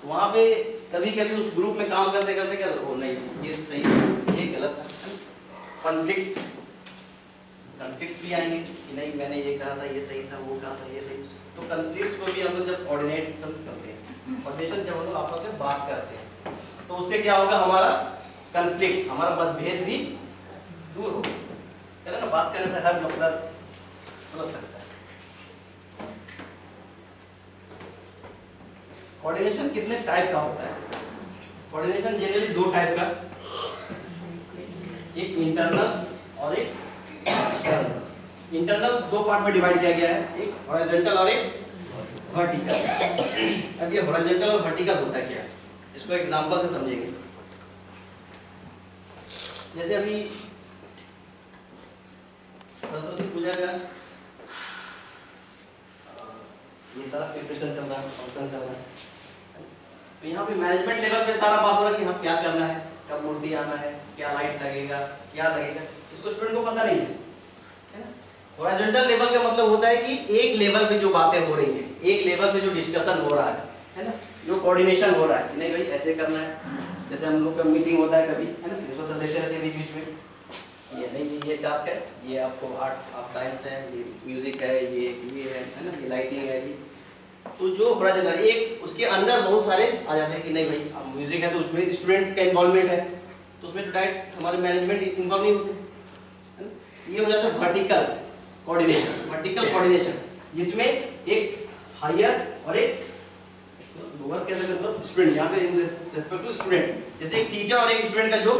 वहाँ पे कभी कभी उस ग्रुप में काम करते करते क्या हो, नहीं ये सही है, ये गलत है, कन्फ्लिक्ट्स भी आएंगे कि नहीं मैंने ये कहा था ये सही था, वो कहा था ये सही। तो कन्फ्लिक्ट्स को भी हम लोग जब कोऑर्डिनेशन करते हैं, कोऑर्डिनेशन जब हम लोग आपस में बात करते हैं तो उससे क्या होगा, हमारा कन्फ्लिक्ट्स, हमारा मतभेद भी दूर होगा। कहते हैं ना, बात करने से हर मसला सुलझ सकता है। कोऑर्डिनेशन कितने टाइप का होता है? कोऑर्डिनेशन जनरली 2 टाइप का, एक इंटरनल और एक एक्सटर्नल। इंटरनल 2 पार्ट में डिवाइड किया गया है, एक हॉरिजॉन्टल और एक वर्टिकल। अब ये हॉरिजॉन्टल और वर्टिकल होता है क्या, इसको एग्जांपल से समझेंगे। जैसे अभी सरस्वती पूजा का ये सारा प्रिपरेशन चल रहा है, फंक्शन चल रहा है, तो यहाँ पे मैनेजमेंट लेवल पे सारा बात हो रहा है कि हाँ क्या करना है, कब मूर्ति आना है, क्या लाइट लगेगा, क्या लगेगा, इसको स्टूडेंट को पता नहीं है ना। हॉरिजॉन्टल लेवल का मतलब होता है कि एक लेवल पे जो बातें हो रही हैं, एक लेवल पे जो डिस्कशन हो रहा है ना, जो कोऑर्डिनेशन हो रहा है कि नहीं भाई ऐसे करना है। जैसे हम लोग का मीटिंग होता है कभी है ना, प्रिंसिपल सर देते रहते हैं बीच बीच में, ये नहीं ये टास्क है, ये आपको आर्ट आप डांस है, ये म्यूजिक है, ये है ना, ये लाइटिंग है जी। तो जो हॉरिजॉन्टल एक उसके अंदर बहुत सारे आ जाते हैं कि नहीं भाई अब म्यूजिक है तो उसमें स्टूडेंट का इन्वॉल्वमेंट है, तो उसमें तो डायरेक्ट हमारे मैनेजमेंट इन्वॉल्व नहीं होते है। ये हो जाता है वर्टिकल कोऑर्डिनेशन, जिसमें एक हायर और एक लोअर कह सकते हैं स्टूडेंट, यहाँ पे इन रेस्पेक्ट टू स्टूडेंट, जैसे एक टीचर और एक स्टूडेंट का जो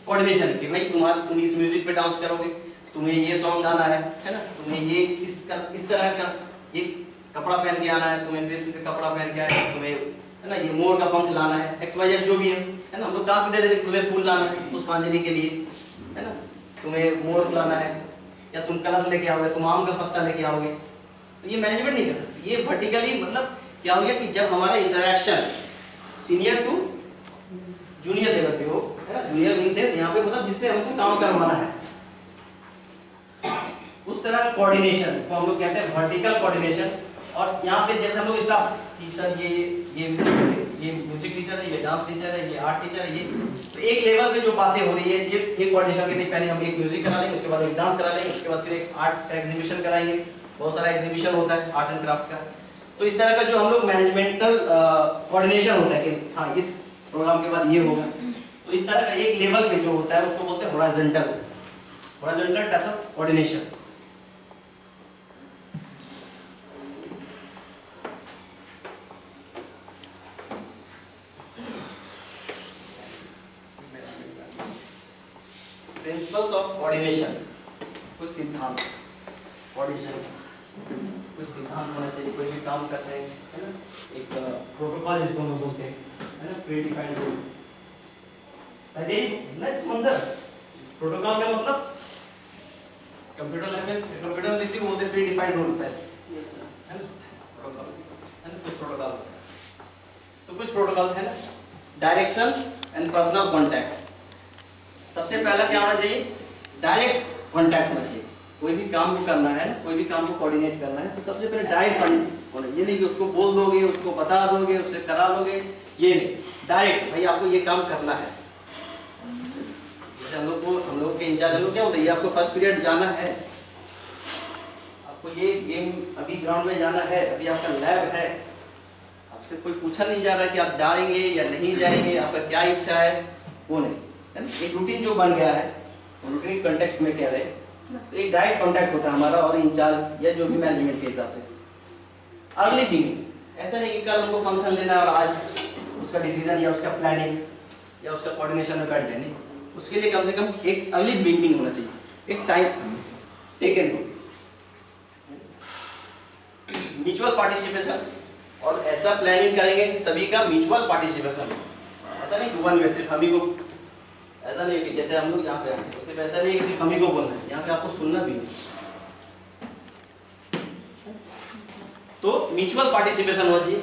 कोऑर्डिनेशन कि भाई तुम इस म्यूजिक पे डांस करोगे, तुम्हें ये सॉन्ग गाना है ना, तुम्हें ये इस तरह का ये कपड़ा पहन के आना है, तुम्हें ड्रेस का कपड़ा पहन के आना है, तुम्हें है ना ये मोर का पंख लाना है, XYZ जो भी है ना। हम लोग टास्क दे देते तुम्हें फूल लाना है पुष्पांजलि के लिए है ना, तुम्हें मोर लाना है, या तुम कलश लेके आओगे, तुम आम का पत्ता लेके आओगे। तो ये मैनेजमेंट नहीं करता, ये वर्टिकली मतलब क्या हो गया कि जब हमारा interaction senior to junior level पे हो है ना, जूनियर मींस यहाँ पे मतलब जिससे हमको काम करवाना है, उस तरह का कोऑर्डिनेशन को हम लोग कहते हैं वर्टिकल कोऑर्डिनेशन। और यहाँ पे जैसे हम लोग स्टाफ कि सर ये म्यूजिक टीचर है, ये डांस टीचर है, ये आर्ट टीचर है, ये तो एक लेवल पे जो बातें हो रही है ये कोऑर्डिनेशन के लिए पहले हम एक म्यूजिक करा लेंगे, उसके बाद एक डांस करा लेंगे, उसके बाद फिर एक आर्ट का एग्जीबिशन कराएंगे। बहुत सारा एग्जीबिशन होता है आर्ट एंड क्राफ्ट का। तो इस तरह का जो हम लोग मैनेजमेंटल कोऑर्डिनेशन होता है कि हाँ इस प्रोग्राम के बाद ये होगा, तो इस तरह का एक लेवल पे जो होता है उसको बोलते हैं horizontal types of coordination. Principles of coordination, कुछ सिद्धांत कोऑर्डिनेशन, कुछ सिद्धांत होना चाहिए। कोई भी काम करते हैं है ना, एक प्रोटोकॉल जिसको हम बोलते हैं है ना, प्री डिफाइंड रूल। सही ना स्पॉन्सर, प्रोटोकॉल का मतलब कंप्यूटर लैंग्वेज में इसी को बोलते हैं प्री डिफाइंड रूल्स है। यस सर, है ना प्रोटोकॉल, है ना कुछ प्रोटोकॉल। तो कुछ प्रोटोकॉल है ना, डायरेक्शन एंड पर्सनल कांटेक्ट। सबसे पहला क्या होना चाहिए, डायरेक्ट कांटेक्ट होना चाहिए। कोई भी काम को करना है, कोई भी काम को कोऑर्डिनेट करना है तो सबसे पहले डायरेक्ट होना। ये नहीं कि उसको बोल दोगे, उसको बता दोगे, उससे करा लोगे, ये नहीं, डायरेक्ट भाई आपको ये काम करना है। जैसे हम लोग के इंचार्ज लोग क्या होता है, आपको फर्स्ट पीरियड जाना है, आपको ये गेम अभी ग्राउंड में जाना है, अभी आपका लैब है, आपसे कोई पूछा नहीं जा रहा कि आप जाएंगे या नहीं जाएंगे, आपका क्या इच्छा है, वो नहीं है ना। एक रूटीन जो बन गया है, रूटीन कॉन्टेक्स्ट में कह रहे हैं, तो एक डायरेक्ट कांटेक्ट होता है हमारा और इंचार्ज या जो भी मैनेजमेंट के हिसाब से। अर्ली बिगिनिंग, ऐसा नहीं कि कल हमको फंक्शन लेना है और आज उसका डिसीजन या उसका प्लानिंग या उसका कोऑर्डिनेशन में बैठ जाए, नहीं। उसके लिए कम से कम एक अर्ली बिगिनिंग होना चाहिए, एक टाइम टेकन हो, म्यूचुअल पार्टिसिपेशन। और ऐसा प्लानिंग करेंगे कि सभी का म्यूचुअल पार्टिसिपेशन हो। ऐसा नहीं कि वन वे सिर्फ हम ही को, ऐसा नहीं कि जैसे हम लोग यहाँ पे आए सिर्फ ऐसा नहीं कि सिर्फ हम ही को बोलना है, यहाँ पे आपको सुनना भी है। तो म्यूचुअल पार्टिसिपेशन होना चाहिए।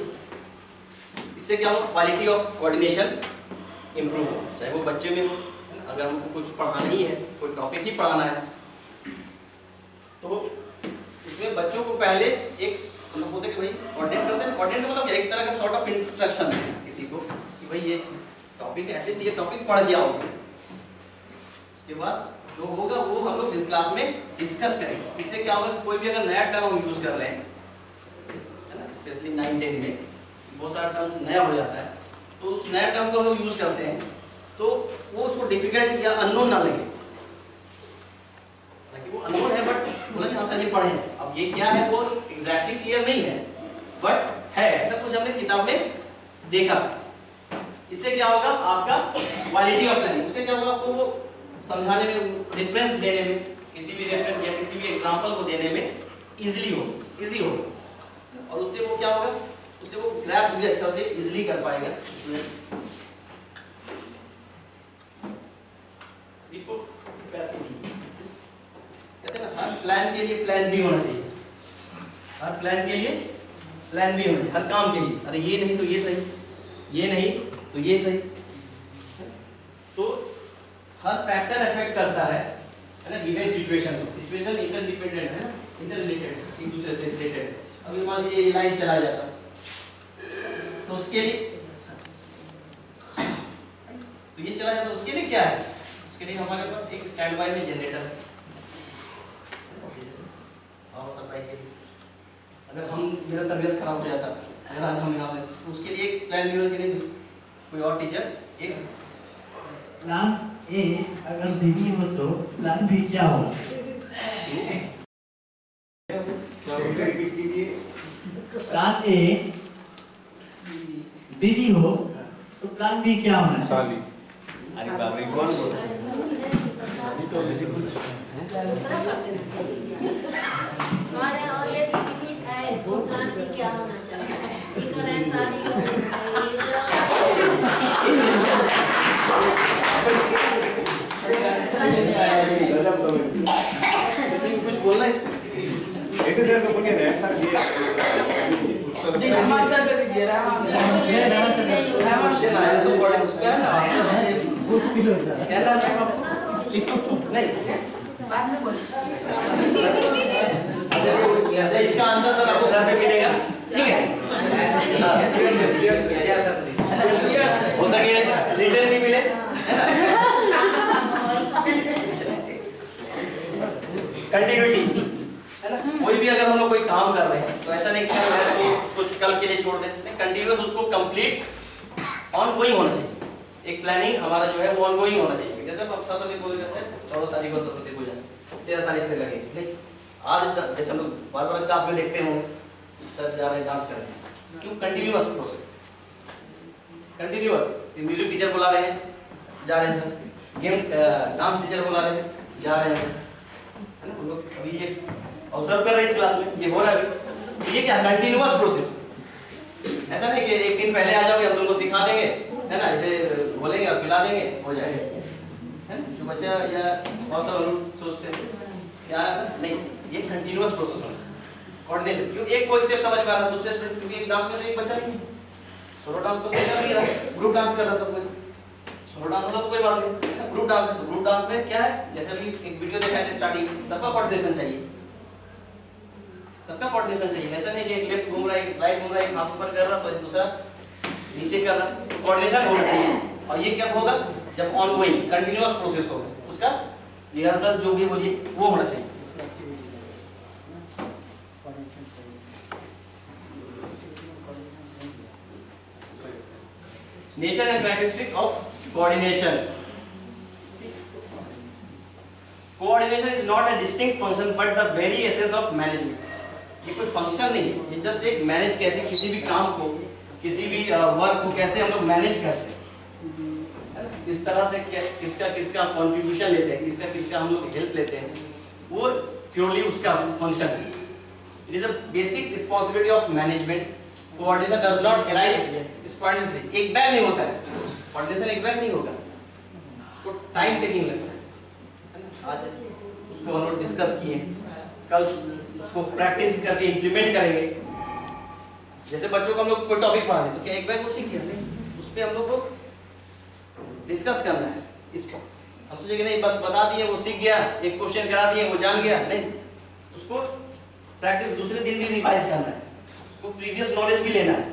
इससे क्या होगा, क्वालिटी ऑफ कोऑर्डिनेशन इंप्रूव हो, चाहे वो बच्चे में हो। अगर हमको कुछ पढ़ाना ही है, कोई टॉपिक ही पढ़ाना है, तो इसमें बच्चों को पहले एक हम लोग बोलते हैं कि भाई कोऑर्डिनेट करते हैं। कोऑर्डिनेट मतलब एक तरह का सॉर्ट ऑफ इंस्ट्रक्शन देना किसी को कि भाई ये टॉपिक है, एटलीस्ट ये टॉपिक पढ़ गया होगा। उसके बाद जो होगा वो हम लोग इस क्लास में डिस्कस करेंगे। इससे क्या होगा, कोई भी अगर नया टर्म हम यूज कर रहे हैं है ना, स्पेशली 9-10 में बहुत सारा टर्म्स नया हो जाता है, तो उस नया टर्म को हम लोग यूज करते हैं तो वो उसको डिफिकल्ट या अननोन ना लगे। ताकि वो अननोन है बट बोला कि हाँ सर ये पढ़े, अब ये क्या है वो एग्जैक्टली क्लियर नहीं है बट है, ऐसा कुछ हमने किताब में देखा था। इससे क्या होगा, आपका क्वालिटी ऑफ लर्निंग, उससे क्या होगा, आपको वो समझाने में, रेफरेंस देने में, किसी भी रेफरेंस या किसी भी एग्जांपल को देने में इजी हो। और उससे वो क्या होगा, उससे वो ग्रैप्स भी अच्छा से इजीली कर पाएगा स्टूडेंट। कैपेसिटी कहते हैं ना, हर प्लान के लिए प्लान बी होना चाहिए, हर प्लान के लिए प्लान बी होना चाहिए, हर काम के लिए। अरे ये नहीं तो ये सही, ये नहीं तो ये सही। तो हर फैक्टर इफेक्ट करता है ना गिवन सिचुएशन को। सिचुएशन इंटरडिपेंडेंट है ना, इंटररिलेटेड, एक दूसरे से रिलेटेड। अभी मान लीजिए ये लाइट चला जाता तो उसके लिए, तो ये चला जाता उसके लिए क्या है, उसके लिए हमारे पास एक स्टैंड बाय में जनरेटर है पावर सप्लाई के लिए। अगर हम मेरा तबीयत खराब हो जाता अगर आज हम यहाँ तो उसके लिए एक प्लान बी के लिए कोई और टीचर एक प्लान ए अगर बिजी हो तो प्लान बी क्या होगा? रिपीट कीजिए। प्लान ए बिजी हो तो प्लान बी क्या होना है? साली अरे बाप रे कौन बोल रहा है? साली तो मुझे कुछ और ये भी है तो प्लान बी क्या होना चाहिए? एक और ऐसा कुछ बोलना है ऐसे सर तो बोलिए रेड सर ये रहमान सर पे दीजिए, रहमान क्वेश्चन आया सब पढ़े उसका ना कुछ भी हो जाए कहता है नहीं बाद में बोलिए। अच्छा इसका आंसर सर आपको घर पे मिलेगा। कंटिन्यूटी है ना। कोई भी अगर हम लोग कोई काम कर रहे हैं तो ऐसा नहीं कर रहे हैं तो उसको कल के लिए छोड़ दें, नहीं, कंटिन्यूअस उसको कंप्लीट ऑनगोइंग होना चाहिए। एक प्लानिंग हमारा जो है वो ऑनगोइंग होना चाहिए। जैसे हम सरस्वती पूजा करते हैं, 14 तारीख को सरस्वती पूजा, 13 तारीख से लगे, नहीं आज जैसे हम लोग बार-बार क्लास में देखते होंगे सर जा रहे हैं डांस करने, क्यों? Continuous process, continuous. Music teacher बुला रहे हैं, जा रहे हैं सर, गेम डांस टीचर बुला रहे हैं, जा रहे हैं सर, है ना। हम लोग अभी ये ऑब्जर्व कर रहे हैं इस क्लास में, ये हो रहा है अभी। ये क्या कंटिन्यूअस प्रोसेस, ऐसा नहीं कि एक दिन पहले आ जाओगे हम तुमको सिखा देंगे, है ना, ऐसे बोलेंगे और पिला देंगे हो जाएगा, है ना। जो बच्चा या बहुत सारे लोग सोचते हैं क्या, नहीं, ये कंटिन्यूअस प्रोसेस होना चाहिए। कोऑर्डिनेशन, क्यों एक कोई स्टेप समझ में आ रहा है दूसरे स्टूडेंट, क्योंकि एक डांस में तो एक बच्चा नहीं है, सोलो डांस तो कोई कर नहीं रहा, ग्रुप डांस कर रहा सब कोई। सोलो डांस होता तो कोई बात नहीं, ग्रुप डांस है तो ग्रुप डांस में क्या है, जैसे अभी एक वीडियो दिखाए थे स्टार्टिंग, सबका कोऑर्डिनेशन चाहिए, सबका कोऑर्डिनेशन चाहिए। ऐसा नहीं कि एक लेफ्ट घूम रहा है, एक राइट घूम रहा है, एक हाथ ऊपर कर रहा तो दूसरा नीचे कर रहा, तो कोऑर्डिनेशन होना चाहिए। और ये क्या होगा जब ऑनगोइंग कंटिन्यूअस प्रोसेस होगा, उसका रिहर्सल जो भी बोलिए वो होना चाहिए। Nature and characteristic of coordination. Coordination is not a distinct function but the very essence of management. ये कोई फंक्शन नहीं है, ये जस्ट एक मैनेज, कैसे किसी भी काम को, किसी भी वर्क को कैसे हम लोग मैनेज करते हैं, किस तरह से किसका किसका कंट्रीब्यूशन लेते हैं, किसका किसका हम लोग हेल्प लेते हैं, वो प्योरली उसका फंक्शन है। It is a basic responsibility of management. Coordination does not arise spontaneously, एक बैग नहीं होता है, कोऑर्डिनेशन एक बैग नहीं होगा, उसको टाइम टेकिंग लगता है। आज उसको हम लोग डिस्कस किए, कल उसको प्रैक्टिस करके इम्प्लीमेंट करेंगे। जैसे बच्चों को हम लोग कोई टॉपिक पढ़ा रहे तो क्या एक बैग वो सीख गया, नहीं, उस पर हम लोग को डिस्कस करना है। इसको हम सोचे कि नहीं बस बता दिए वो सीख गया, एक क्वेश्चन करा दिए वो जान गया, नहीं, उसको प्रैक्टिस दूसरे दिन भी रिवाइज करना है, उसको प्रीवियस नॉलेज भी लेना है।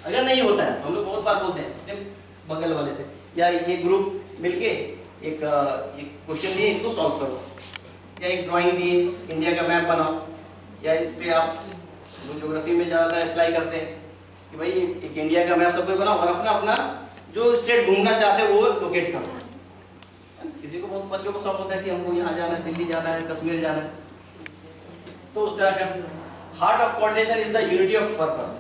अगर नहीं होता है तो हम लोग बहुत बार बोलते हैं बगल वाले से, या ये ग्रुप मिलके एक क्वेश्चन दिए इसको सॉल्व करो, या एक ड्राइंग दिए इंडिया का मैप बनाओ, या इस पे आप जो ज्योग्राफी में ज़्यादातर अप्लाई करते हैं कि भाई एक इंडिया का मैप सब कोई बनाओ और अपना अपना जो स्टेट घूमना चाहते हैं वो लोकेट करो। किसी को बहुत बच्चों को शौक होता है कि हमको यहाँ जाना है, दिल्ली जाना है, कश्मीर जाना है, तो उस तरह का। Heart of coordination is the unity of purpose.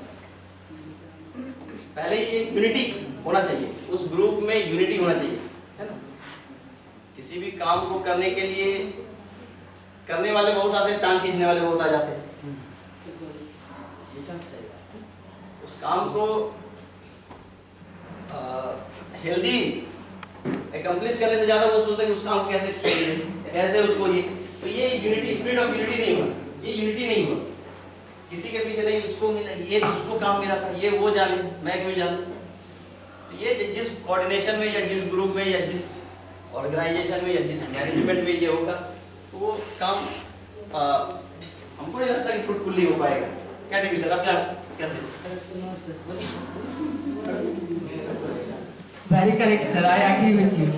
पहले ये यूनिटी होना चाहिए, उस ग्रुप में यूनिटी होना चाहिए, है ना। किसी भी काम को करने के लिए करने वाले बहुत आते हैं, टांग खींचने वाले बहुत आ जाते हैं। उस काम को हेल्दी एकम्प्लिश करने से ज्यादा वो सोचता है कि उस काम को कैसे किया, कैसे उसको ये यूनिटी, स्पिरिट ऑफ यूनिटी नहीं हुआ, ये यूनिटी नहीं हुआ। किसी के पीछे नहीं, उसको मिला ये, उसको काम मिला था, ये वो जाने, मैं क्यों जानूं। तो ये जिस कोऑर्डिनेशन में या जिस ग्रुप में या जिस ऑर्गेनाइजेशन में या जिस मैनेजमेंट में ये होगा तो वो काम हमको नहीं लगता कि फ्रूटफुली हो पाएगा। क्या टीवी सर, आप क्या Very correct, sir. I agree with you.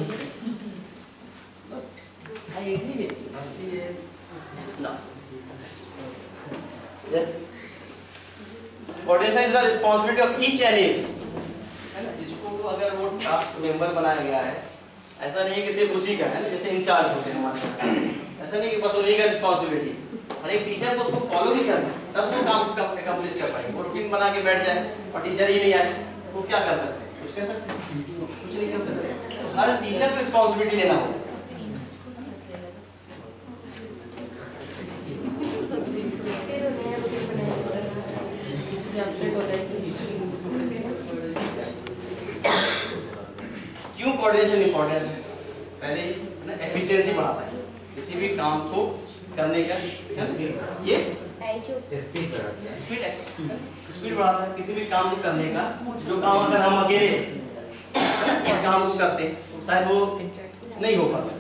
बस I agree with you. No. Yes. Coordination is the responsibility of each and every. है ना, जिसको अगर वो टास्क मेंबर बनाया गया है, ऐसा नहीं है कि सिर्फ उसी का है ना, जैसे इंचार्ज होते हैं हमारे, ऐसा नहीं कि बस उन्हीं का रिस्पॉन्सिबिलिटी। और एक टीचर को उसको फॉलो भी करना है, तब वो काम अकम्प्लिश कर पाएंगे। वो रूटीन बना के बैठ जाए और टीचर ही नहीं आए, वो क्या कर सकते हैं? कुछ कर सकते हैं? कुछ नहीं कर सकते। हर टीचर को रिस्पॉन्सिबिलिटी लेना हो। क्यों कोऑर्डिनेशन इंपॉर्टेंट है? पहले ना एफिशिएंसी बढ़ाता है किसी भी काम को करने का, ये स्पीड बढ़ाता है किसी भी काम को करने का। जो काम अगर हम अकेले काम करते तो शायद वो नहीं हो पाता,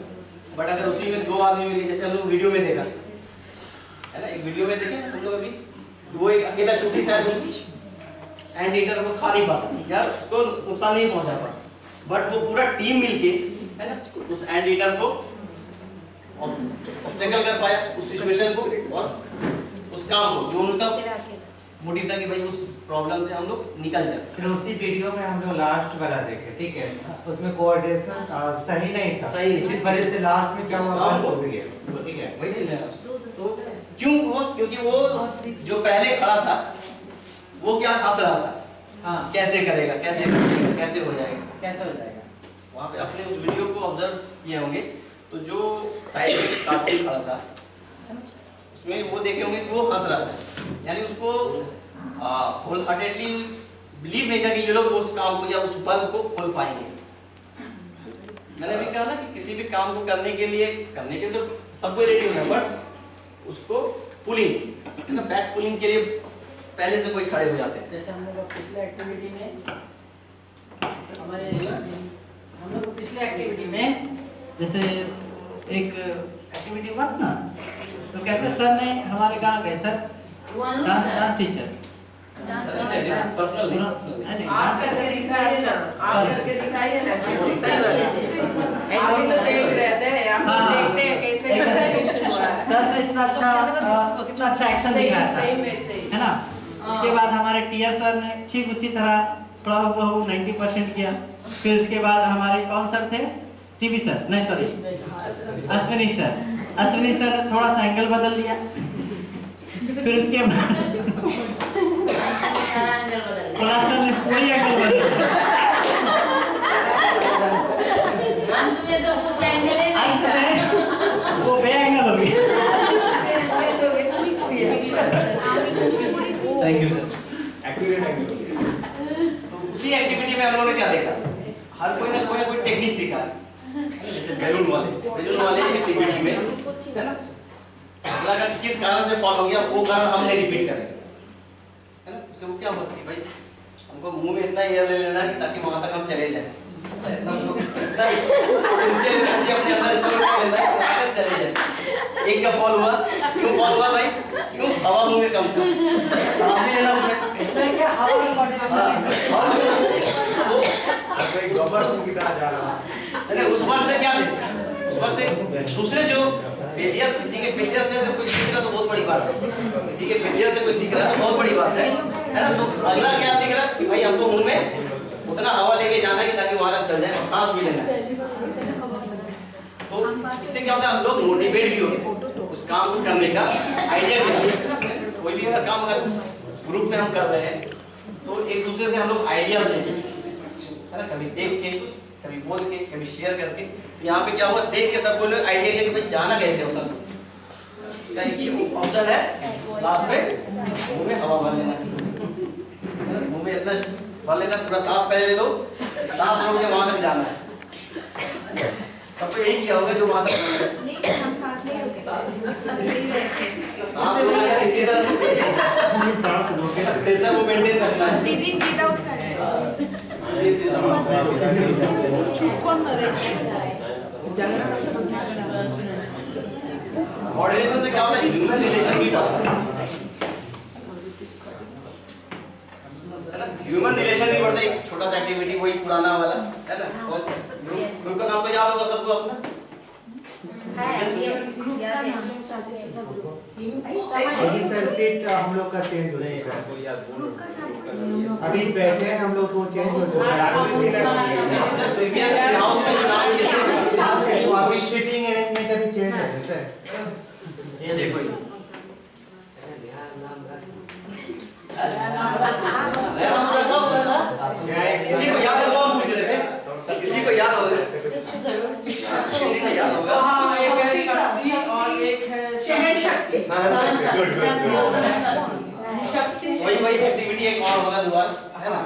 बट अगर उसी में दो आदमी मिल गए, जैसे हम लोग वीडियो में देखा है ना, एक वीडियो में देखे हम लोग अभी, वो एक अकेला छुट्टी शायद एंड ईटर को खा नहीं पाता या उसको नुकसान नहीं पहुंचा पाता, बट वो पूरा टीम मिलके है ना उस एंड ईटर को ऑब्स्टेकल कर पाया उस सिचुएशन को और उस काम को जो उनका मोटिव था कि भाई उस प्रॉब्लम से हम लोग निकल जाए। फिर उसी वीडियो में हम लोग लास्ट वाला देखे, ठीक है, उसमें कोऑर्डिनेशन सही नहीं था, सही नहीं, इस वजह से लास्ट में क्या हुआ बंद हो गया, ठीक है। वही चीज है। तो क्यों हुआ? क्योंकि वो जो पहले खड़ा था वो क्या हंस रहा था, हाँ कैसे करेगा, कैसे करेगा, कैसे हो जाएगा, कैसे हो जाएगा। वहाँ पे अपने उस वीडियो को ऑब्जर्व किए होंगे तो जो साइड में कार्टून खड़ा था उसमें वो देखे होंगे कि वो हंस रहा था, यानी उसको होल हार्टेडली बिलीव नहीं था कि ये लोग उस काम को या उस बल्ब को खोल पाएंगे। मैंने भी कहा ना कि किसी भी काम को करने के लिए तो सबको रेडी होना है, बट उसको पुलिंग बैक पुलिंग के लिए पहले से कोई खड़े हो जाते हैं। जैसे हम लोग पिछले एक्टिविटी में जैसे एक एक्टिविटी हुआ था ना, तो कैसे सर ने हमारे गाँव गए सर डांस टीचर पर्सनल आप करके दिखाइए ना, आप करके दिखाइए ना, अभी तो देख रहे थे, हम देखते हैं कैसे सर ने इतना अच्छा एक्शन दिखाया था, सही में सही है ना। उसके बाद हमारे टीआर सर ने ठीक उसी तरह थोड़ा बहुत 90% किया। फिर उसके बाद हमारे कौन सर थे, टीवी सर, नहीं सॉरी अश्विनी सर ने थोड़ा सा एंगल बदल दिया। फिर उसके बाद सर ने पूरी एंगल बदल दिया। अंत में तो कुछ एंगल ही नहीं था, वो बे एंगल हो गया। Thank you sir. तो उसी एक्टिविटी में हम लोगों ने क्या देखा, हर कोई ना कोई टेक्निक सीखा, जैसे बैलून वाले एक्टिविटी में, है ना, अगला का किस कारण से फॉल हो गया वो कारण हमने रिपीट करें, है ना। उससे वो क्या होता है भाई, हमको मुंह में इतना एयर ले लेना कि ताकि वहां तक हम चले जाएं, इतना हम लोग पोटेंशियल एनर्जी अपने अंदर स्टोर कर लेना है, वहां तक चले जाएं। एक का फॉल हुआ, क्यों फॉल हुआ भाई, क्यों हवा मुंह में कम था, सांस भी लेना उसमें, इसमें क्या हवा की कोऑर्डिनेशन उस बात से क्या देखा, उस बात से दूसरे जो फेलियर, किसी के फेलियर से अगर कोई सीख रहा तो बहुत बड़ी बात है, किसी के फेलियर से कोई सीख रहा है तो बहुत बड़ी बात है ना। तो अगला क्या सीख रहा कि भाई हमको मुंह में उतना हवा लेके जाना है कि ताकि वहां तक चल जाए, सांस भी लेना है। तो इससे क्या होता है, हम लोग मोटिवेट भी होते हैं उस काम को करने का आइडिया भी आता है। कोई भी अगर काम अगर ग्रुप में हम कर रहे हैं तो एक दूसरे से हम लोग आइडियाज लेते हैं, है ना, कभी देख के, कभी बोल के, कभी शेयर करके। तो यहाँ पे क्या हुआ, देख के सबको लोग आइडिया किया कि भाई जाना कैसे होता है। उसका एक ही ऑप्शन है, लास्ट में मुंह में हवा भर लेना, मुंह में इतना भर लेना, पूरा सांस पहले ले लो, सांस रोक के वहां तक जाना है। सबको यही किया होगा जो वहां तक नहीं, हम सांस नहीं रोके, सांस रोक लेना, इसी तरह से प्रेशर को मेंटेन रखना है। ब्रीदिंग विदाउट करना कोऑर्डिनेशन से क्या होता है, ह्यूमन रिलेशन भी बढ़ता है, ह्यूमन रिलेशन भी बढ़ता है। एक छोटा सा एक्टिविटी वही पुराना वाला, है ना, ग्रुप का नाम तो याद होगा सबको अपना, सर सीट हम लोग का चेंज हो जाएगा, अभी बैठे हैं हम लोग तो चेंज हो जाएगा। अभी सीटिंग अरेंजमेंट अभी चेंज है सर। ये देखो किसी को याद है वो हम पूछ रहे थे, किसी को याद होगा, किसी को याद होगा। हाँ, एक है शक्ति और एक है शहर शक्ति। वही एक्टिविटी एक और होगा दोबारा, है ना,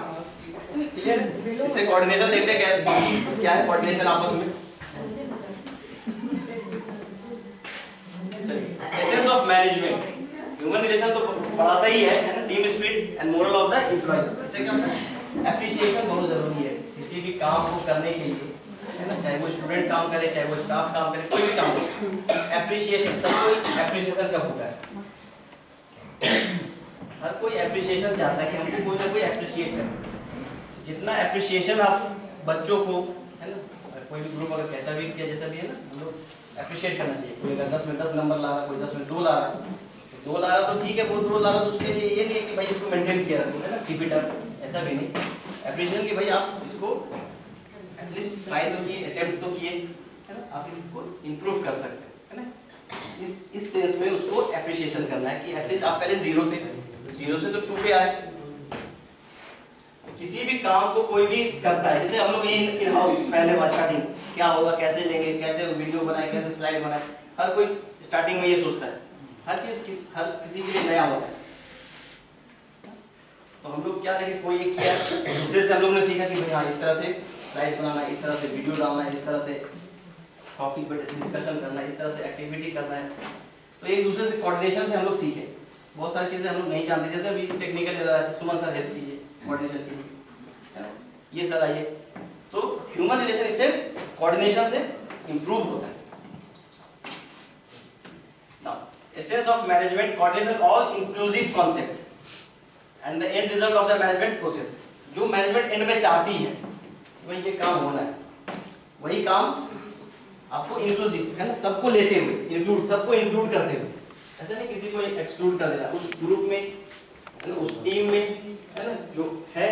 क्लियर। इससे कोऑर्डिनेशन देखते हैं क्या है कोऑर्डिनेशन आपस में। Essence of management, human relation तो बढ़ाता ही है ना, team spirit and moral of the employees. इससे क्या एप्रिसिएशन बहुत जरूरी है किसी भी काम को करने के लिए, है ना, चाहे वो स्टूडेंट काम करे, चाहे वो स्टाफ काम करे, कोई भी काम करे, एप्रिसिएशन, सबको एप्रिसिएशन का होता है। हर कोई एप्रिसिएशन चाहता है कि हमको कोई ना कोई एप्रिशिएट करे। जितना एप्रिसिएशन आप बच्चों को, है ना, कोई भी ग्रुप अगर कैसा भी किया जैसा भी है ना, हम लोग अप्रिशिएट करना चाहिए। कोई अगर 10 में 10 नंबर ला रहा, कोई 10 में 2 ला रहा, तो 2 ला रहा तो ठीक है, वो 2 ला रहा तो उसके लिए ये नहीं है कि भाई इसको मेंटेन किया रखो, है ना, कीप इट अप, ऐसा भी नहीं। अप्रिशिएशन कि भाई आप इसको एटलीस्ट ट्राई तो किए, अटेम्प्ट तो किए, है ना, आप इसको इंप्रूव कर सकते हैं, है ना। इस सेंस में उसको एप्रिशिएशन करना है कि एटलीस्ट आप पहले 0 थे, 0 से तो 2 पे आए। किसी भी काम को कोई भी करता है, जैसे हम लोग इन हाउस पहले स्टार्टिंग क्या होगा, कैसे लेंगे, कैसे वीडियो बनाए, कैसे स्लाइड बनाए, हर कोई स्टार्टिंग में ये सोचता है। हर चीज हर किसी के लिए नया होता है। तो हम लोग क्या देखें, कोई एक किया, दूसरे से हम लोग ने सीखा कि भाई हाँ इस तरह से स्लाइड्स बनाना है, इस तरह से वीडियो डालना है, इस तरह से टॉपिक पर डिस्कशन करना है, इस तरह से एक्टिविटी करना है। तो एक दूसरे से कोऑर्डिनेशन से हम लोग सीखे। बहुत सारी चीजें हम लोग नहीं जानते, जैसे अभी टेक्निकल इधर आया, सुमन सर हेल्प कीजिए कोऑर्डिनेशन के लिए, है ना, ये सर आइए। तो ह्यूमन रिलेशन इससे कोऑर्डिनेशन से इंप्रूव होता है। Now essence of management coordination all inclusive concept and the end result of the management process. जो मैनेजमेंट एंड में चाहती है वही ये काम होना है, वही काम आपको इंक्लूसिव, है ना, सबको लेते हुए, इंक्लूड, सबको इंक्लूड करते हुए, ऐसा नहीं किसी को एक्सक्लूड कर देना। उस ग्रुप में, है ना, उस टीम में, है ना, जो है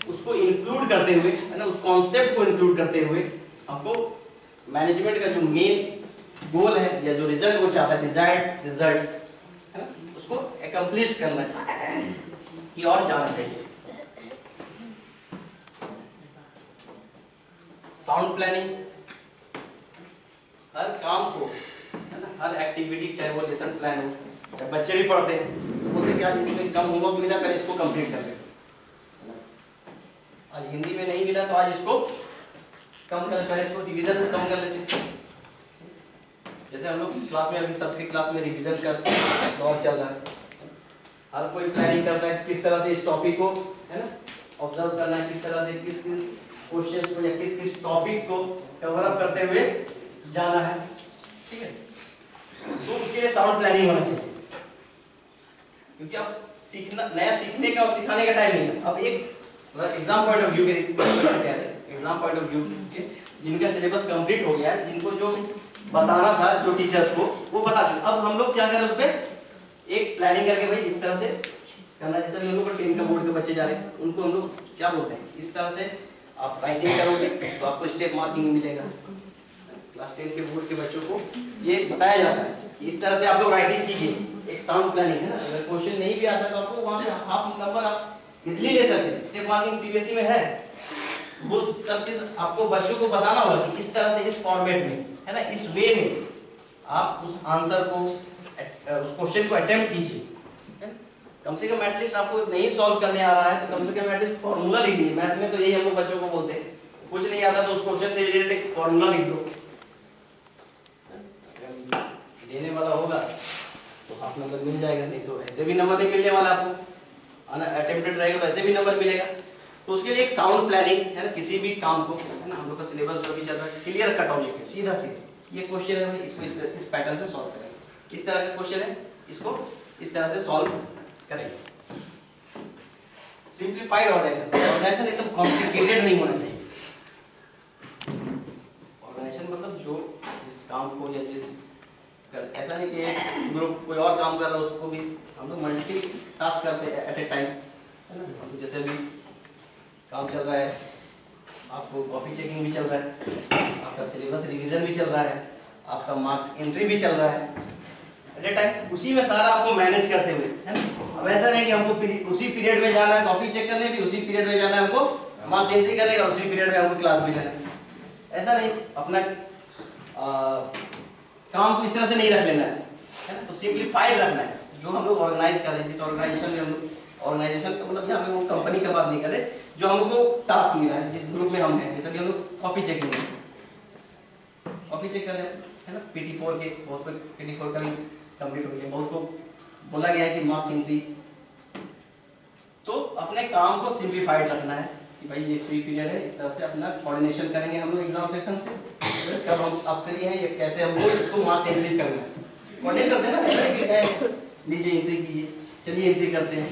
उसको इंक्लूड करते हुए, है ना, उस कॉन्सेप्ट को इंक्लूड करते हुए हमको मैनेजमेंट का जो मेन गोल है या जो रिजल्ट वो चाहता है, डिजायर्ड रिजल्ट, है ना, उसको अकम्प्लिश करना है कि और जाना चाहिए। साउंड प्लानिंग, हर काम को, है ना, हर एक्टिविटी, चाहे वो लेसन प्लान हो, चाहे बच्चे भी पढ़ते हैं तो बोलते कि आज इसमें कम होमवर्क मिला, पहले इसको कंप्लीट कर ले। आज हिंदी में नहीं मिला तो आज इसको कम कर, पहले इसको रिवीजन में कम कर लेते। जैसे हम लोग क्लास में, अभी सबके क्लास में रिवीजन का दौर चल रहा है, हर कोई प्लानिंग करता है किस तरह से इस टॉपिक को, है ना, ऑब्जर्व करना है, किस तरह से किस क्वेश्चंस को या किस किस टॉपिक्स को कवर अप करते हुए जाना है, ठीक है। तो उसके लिए साउंड प्लानिंग होना चाहिए, क्योंकि अब सीखना, नया सीखने का और सिखाने का टाइम नहीं है। अब एक एग्जाम पॉइंट ऑफ व्यू के एग्जाम पॉइंट ऑफ व्यू जिनका सिलेबस कंप्लीट हो गया है, जिनको जो बताना था जो टीचर्स को, वो बता चुके। अब हम लोग क्या करें, उस पर एक प्लानिंग करके भाई इस तरह से करना। जैसे हम लोग 10 का बोर्ड के बच्चे जा रहे हैं, उनको हम लोग क्या बोलते हैं, इस तरह से आप राइटिंग करोगे तो आपको स्टेप मार्किंग मिलेगा। क्लास 10 के बोर्ड के बच्चों को ये बताया जाता है कि इस तरह से आप लोग राइटिंग कीजिए, एक साउंड प्लानिंग, है ना। अगर क्वेश्चन नहीं भी आता तो आपको वहां पे हाफ नंबर आप इजीली ले सकते हैं। स्टेप मार्किंग सीबीएसई में है, वो सब चीज आपको बच्चों को बताना होगा कि इस तरह से, इस फॉर्मेट में, है ना, इस वे में आप उस आंसर को, उस क्वेश्चन को अटेम्प्ट कीजिए। कम से कम एटलीस्ट आपको नहीं सॉल्व करने आ रहा है तो कम से कम एटलीस्ट फॉर्मूला लिख लीजिए। मैथ में तो यही हम लोग बच्चों को बोलते हैं, कुछ नहीं आता तो उस क्वेश्चन से रिलेटेड एक फॉर्मूला लिख दो। देने वाला होगा तो हाफ नंबर मिल जाएगा, नहीं तो ऐसे भी नंबर नहीं मिलने वाला आपको, अटेम्प्टेड रहेगा तो ऐसे भी नंबर मिलेगा। तो उसके लिए एक साउंड प्लानिंग, है ना, किसी भी काम को, है ना, हम लोग का सिलेबस जो भी चल रहा है, क्लियर कट ऑब्जेक्टिव, सीधा सीधा ये क्वेश्चन है, इसको इस पैटर्न से सॉल्व करेंगे। इस तरह का क्वेश्चन है, इसको इस तरह से सॉल्व करेंगे। सिंप्लीफाइड ऑर्गेनाइजेशन एकदम कॉम्प्लिकेटेड नहीं होना चाहिए। ऑर्गेनाइजेशन मतलब जो जिस काम को या जिस ऐसा नहीं कि एक ग्रुप कोई और काम कर रहा है उसको भी हम लोग मल्टी टास्क करते हैं एट ए टाइम, है ना। जैसे अभी काम चल रहा है, आपको कॉपी चेकिंग भी चल रहा है, आपका सिलेबस रिवीजन भी चल रहा है, आपका मार्क्स एंट्री भी चल रहा है एट ए टाइम। उसी में सारा आपको मैनेज करते हुए, है ना। अब ऐसा नहीं कि हमको उसी पीरियड में जाना है कॉपी चेक करने भी, उसी पीरियड में जाना है हमको मार्क्स एंट्री करने का, उसी पीरियड में हमको क्लास भी लेना है। ऐसा नहीं, अपना काम को इस तरह से नहीं रख लेना है ना। तो सिंप्लीफाइड रखना है। जो हम लोग ऑर्गेनाइज कर रहे हैं, जिस ऑर्गेनाइजेशन में हम लोग, ऑर्गेनाइजेशन का मतलब यहाँ पे वो कंपनी का बात नहीं कर रहे, जो हमको टास्क मिला है, जिस ग्रुप में हम हैं, जैसे कि हम लोग कॉपी चेकिंग में कॉपी चेक कर रहे हैं, है ना। PT4 के बहुत को PT4 का भी कंप्लीट हो गया, बहुत को बोला गया है कि मार्क्स एंट्री। तो अपने काम को सिंप्लीफाइड रखना है कि भाई ये फ्री पीरियड है, इस तरह से अपना कोऑर्डिनेशन करेंगे हम लोग एग्जाम सेक्शन से, कब हम अब फ्री हैं या कैसे हमको इसको मार्क्स एंट्री करना है। कोऑर्डिनेट करते हैं ना, लीजिए एंट्री कीजिए, चलिए एंट्री करते हैं,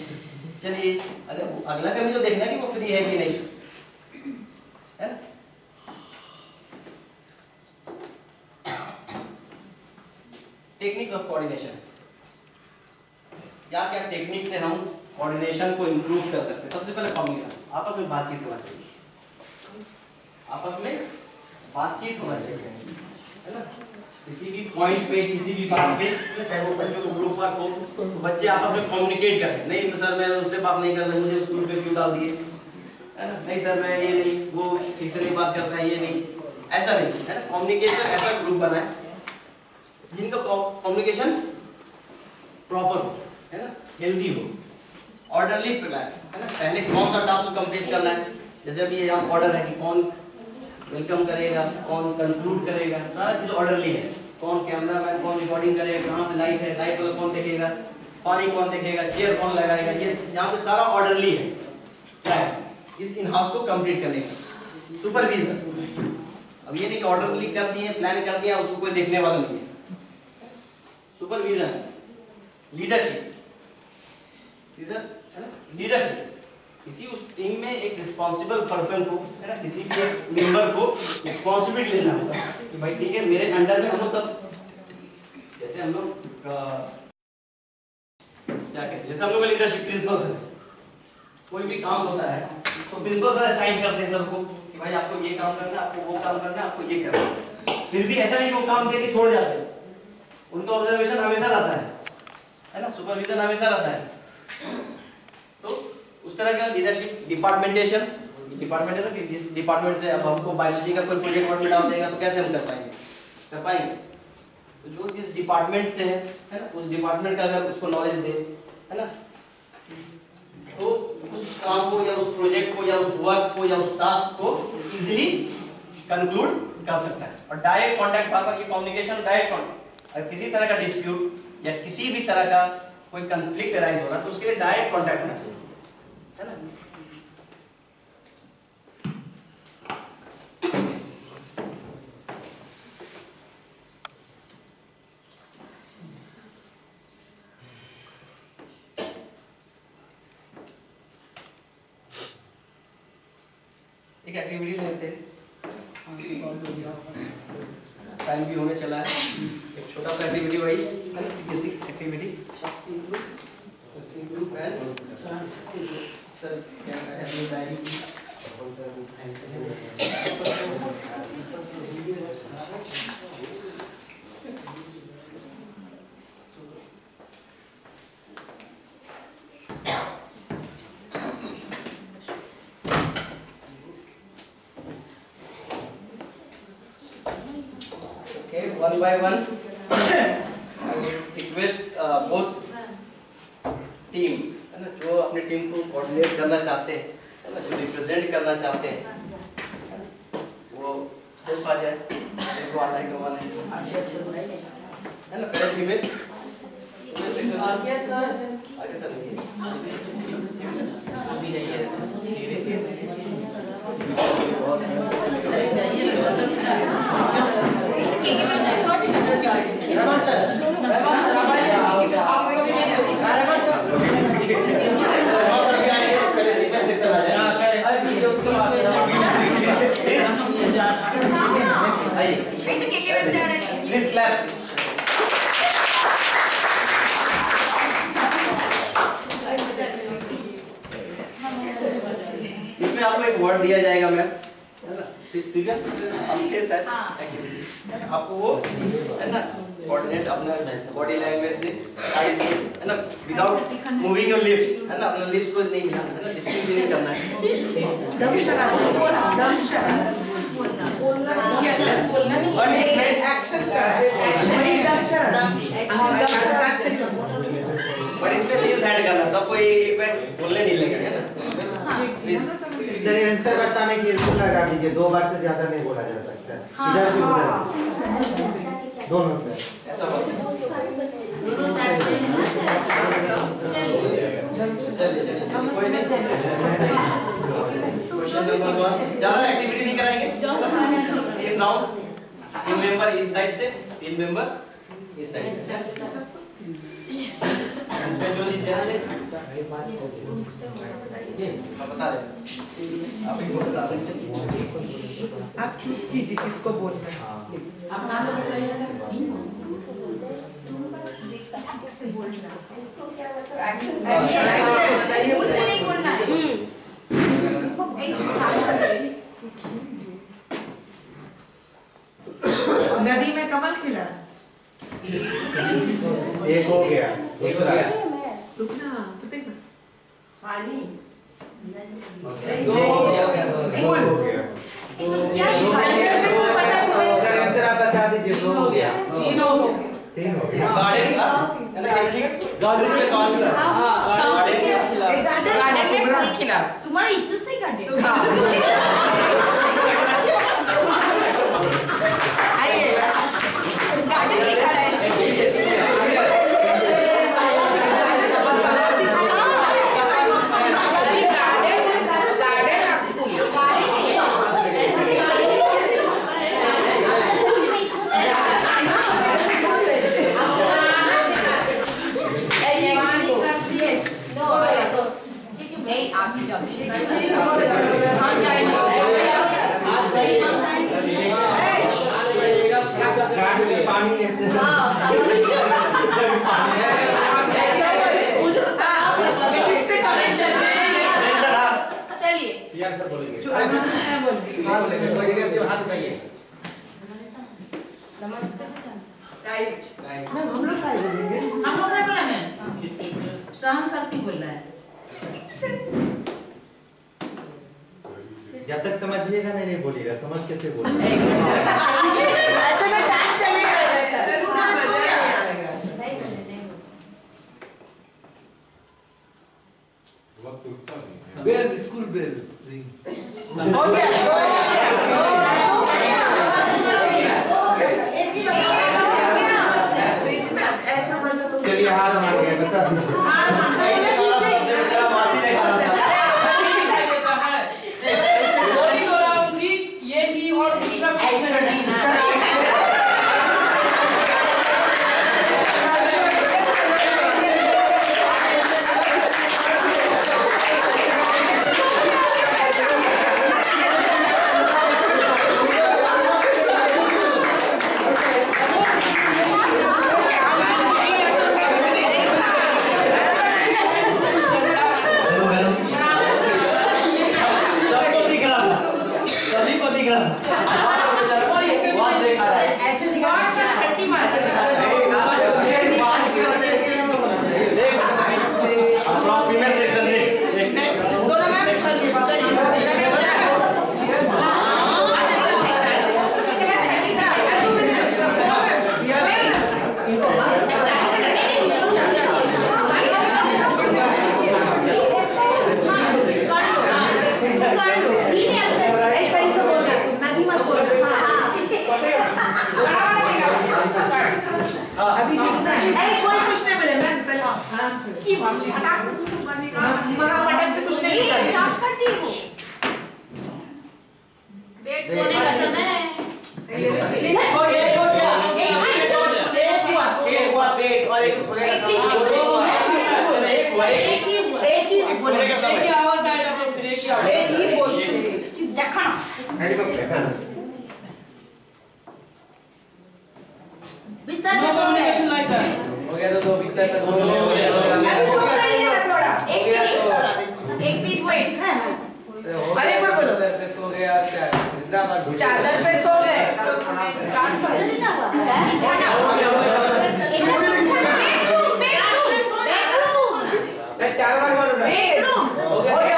चलिए अगर अगला का भी तो देखना है कि वो फ्री है कि नहीं, है। टेक्निक्स ऑफ कोऑर्डिनेशन, क्या क्या टेक्निक से हम कोऑर्डिनेशन को इंप्रूव कर सकते हैं। सबसे पहले कम्युनिकेशन, आपस में बातचीत होना चाहिए, आपस में बातचीत होना चाहिए, है ना। किसी भी पॉइंट पे, किसी भी बात पे, चाहे वो बच्चों को ग्रुप वर्क हो, तो बच्चे आपस में कम्युनिकेट करें। नहीं सर मैं उससे बात नहीं करता, मुझे उस ग्रुप में क्यों डाल दिए, है ना। नहीं सर मैं ये नहीं, वो ठीक से नहीं बात करता है, ये नहीं, ऐसा नहीं, है ना। कम्युनिकेशन ऐसा ग्रुप बनाए जिनका कम्युनिकेशन प्रॉपर हो, है ना, हेल्दी हो, ऑर्डरली प्लान, है ना। पहले कौन सा टास्क कंप्लीट करना है, जैसे अभी यहाँ ऑर्डर है कि कौन वेलकम करेगा, कौन कंक्लूड करेगा, सारा चीज ऑर्डरली है। कौन कैमरामैन, कौन रिकॉर्डिंग करेगा, कहाँ पे लाइट है, लाइट वाला कौन देखेगा, पानी कौन देखेगा, चेयर कौन लगाएगा, ये यहाँ पे सारा ऑर्डरली है। क्या है इस इन हाउस को कंप्लीट करने का सुपरविजन। अब ये नहीं कि ऑर्डरली कर दिए, प्लान कर दिया, उसको कोई देखने वाला नहीं है। सुपरविजन, लीडरशिप, लीडरशिप, किसी उस टीम में एक रिस्पॉन्सिबल पर्सन को, है ना, किसी भी एक मेंबर को रिस्पॉन्सिबिलिटी लेना होगा कि भाई ठीक है मेरे अंडर में हम लोग सब, जैसे हम लोग क्या कहते हैं, जैसे हम लोग का लीडरशिप प्रिंसिपल है, कोई भी काम होता है तो प्रिंसिपल सर असाइन करते हैं सबको कि भाई आपको ये काम करना है, आपको वो काम करना है, आपको ये करना है। फिर भी ऐसा नहीं वो काम देके छोड़ जाते हैं, उनका ऑब्जर्वेशन हमेशा रहता है ना, सुपरविजन हमेशा रहता है। तो उस तरह का लीडरशिप, डिपार्टमेंटेशन कि जिस डिपार्टमेंट से अब हमको बायोलॉजी का कोई प्रोजेक्ट वर्क में डाल देगा तो कैसे हम कर पाएंगे। तो जो जिस डिपार्टमेंट से है ना, उस डिपार्टमेंट का अगर उसको नॉलेज दे, है ना, तो उस काम को या उस प्रोजेक्ट को या उस वर्क को या उस टास्क को इजीली कंक्लूड कर सकता है। और डायरेक्ट कांटेक्ट, बार बार ये कम्युनिकेशन डायरेक्ट कांटेक्ट, अगर किसी तरह का डिस्प्यूट या किसी भी तरह का कोई कंफ्लिक्ट अराइज हो रहा है तो उसके लिए डायरेक्ट कांटेक्ट होना चाहिए, है ना। एक एक्टिविटी लेते हैं, टाइम भी होने चला है। एक छोटा सा एक्टिविटी वही किसी एक्टिविटी सर क्या है अपनी diary one by one request both team, है ना, जो अपनी टीम को कोऑर्डिनेट करना चाहते हैं, है ना, जो रिप्रेजेंट करना चाहते हैं, वो सेल्फ आ जाए, को आता है कमाने, है ना। पहले फीमेल आगे सर Please clap. इसमें आपको एक वर्ड दिया जाएगा मैम, आपको वो, है ना, कोऑर्डिनेट अपना बॉडी लैंग्वेज से, साइड से, है ना, विदाउट मूविंग योर लिप्स, है ना, अपना लिप्स को नहीं हिलाना, है ना, लिप्सिंग भी नहीं करना है। बट इसमें प्लीज हैंड करना, सबको एक बार बोलने नहीं लगेगा, है ना। प्लीज इधर आंसर बताने की रूल लगा दीजिए, 2 बार से ज्यादा नहीं बोला जा सकता है। इधर भी उधर दोनों से ऐसा बात चलिए कोई नहीं। क्वेश्चन नंबर 1, ज्यादा एक्टिविटी नहीं कराएंगे। एक राउंड, 3 मेंबर इस साइड से, 3 मेंबर इस साइड से। इसमें जो चीज है आप बता रहे, आप ही बता रहे, आप चूज कीजिए किसको बोलना है। आप नाम बताइए सर। बोलना। इसको क्या मतलब एक्शन मुझसे नहीं बोलना है। नदी में कमल खिला। एक हो गया, दूसरा रुकना तो देखना। पानी। दो हो गया फूल हो गया। क्या आंसर आप बता दीजिए। दो हो गया, तीन हो गया। तीन हो गया। गार्डन का गार्डन में कौन खिला? गार्डन में फूल खिला। तुम्हारा इतना सही गार्डन। आइए गार्डन दिखा रहा है। पानी ऐसे चलिए यार सर बोलेंगे। नमस्ते। राइट। हम लोग क्या बोलेंगे? हम लोग क्या बोला मैम? सहन शक्ति बोल रहा है। जब तक समझिएगा नहीं बोलिएगा, समझ के फिर बोलिएगा। ऐसे में टाइम चलेगा सर। Bell, school bell. हो गया। चलिए हार मान गए, बता दीजिए। चादर पे सो गए। चार बार बोल रहा है। हो गया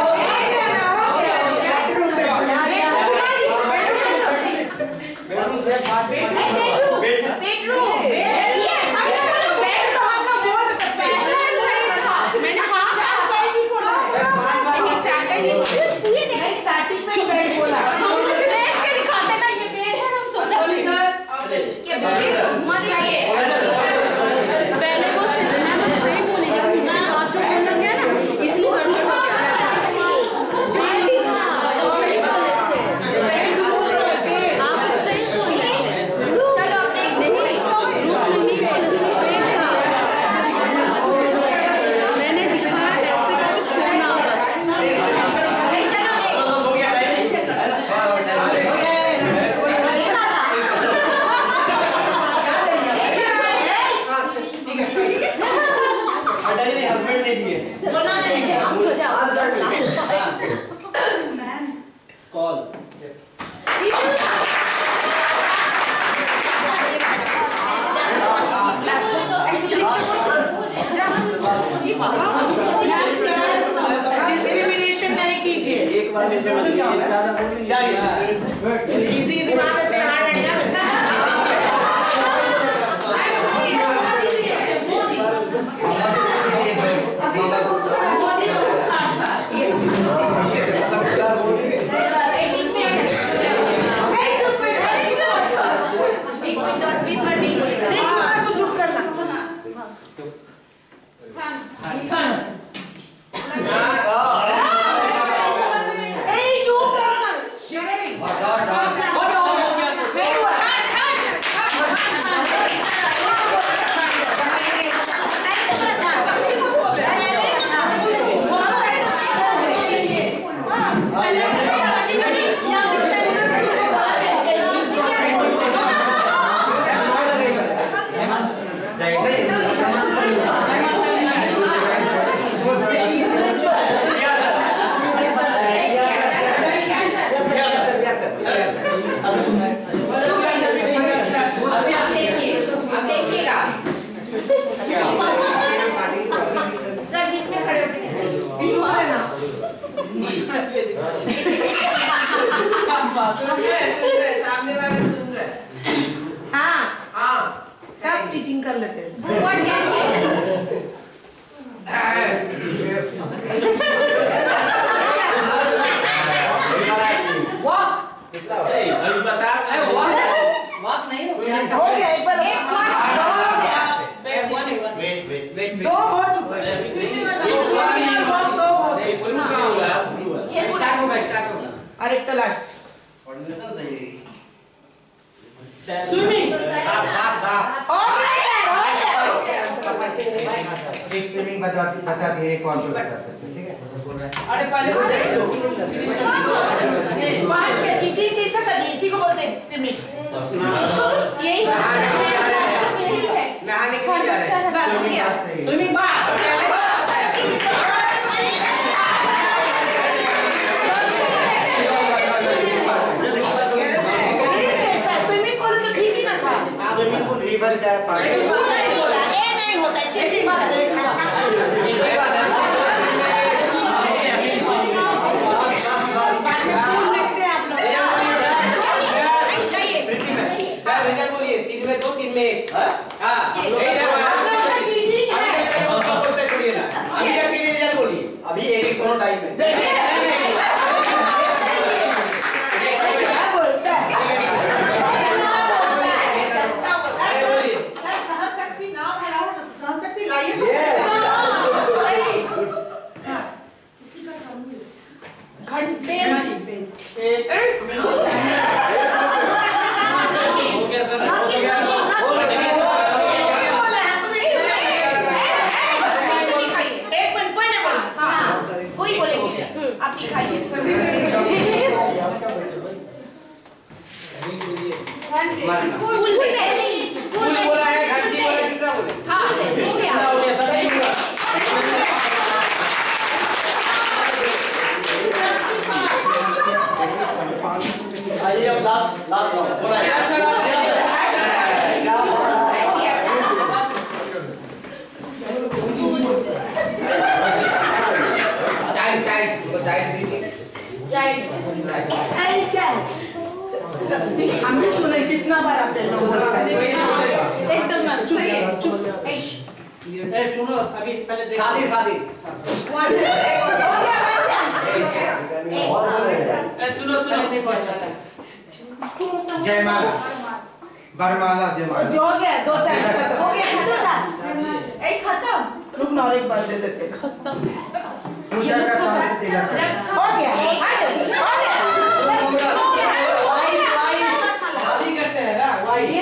बेडरूम पिताजी ने हस्बैंड दे दिए कॉल यस डिस्क्रिमिनेशन नहीं कीजिए एक बार इजी इजी बात है हार्ड सामने वाले सुन रहे हाँ हाँ सब चीटिंग कर लेते हैं अभी बता बात नहीं हो गया एक बार दो हो चुका है और एक लास्ट कोऑर्डिनेशन सही है स्विमिंग एक स्विमिंग बता के एक और बता सकते हैं ठीक है अरे पहले पांच पे चीटिंग कैसे कर दी इसी को बोलते हैं डिस्क्रिमिनेशन यही है नहाने के लिए जा रहे हैं बस हो गया स्विमिंग बात स्विमिंग पूल रिवर जाए पानी ये नहीं होता चीटिंग बात अभी एक दोनों टाइम है हमने सुना कितना बार आपने एकदम चुप ए सुनो अभी पहले देखो शादी ए सुनो देखो जयमाला वरमाला जयमाला हो गया दो चार हो गया एक खत्म रुक ना और एक बार दे देते खत्म पूजा का काम से तिलक हो गया हो गया शादी करते हैं ना वाई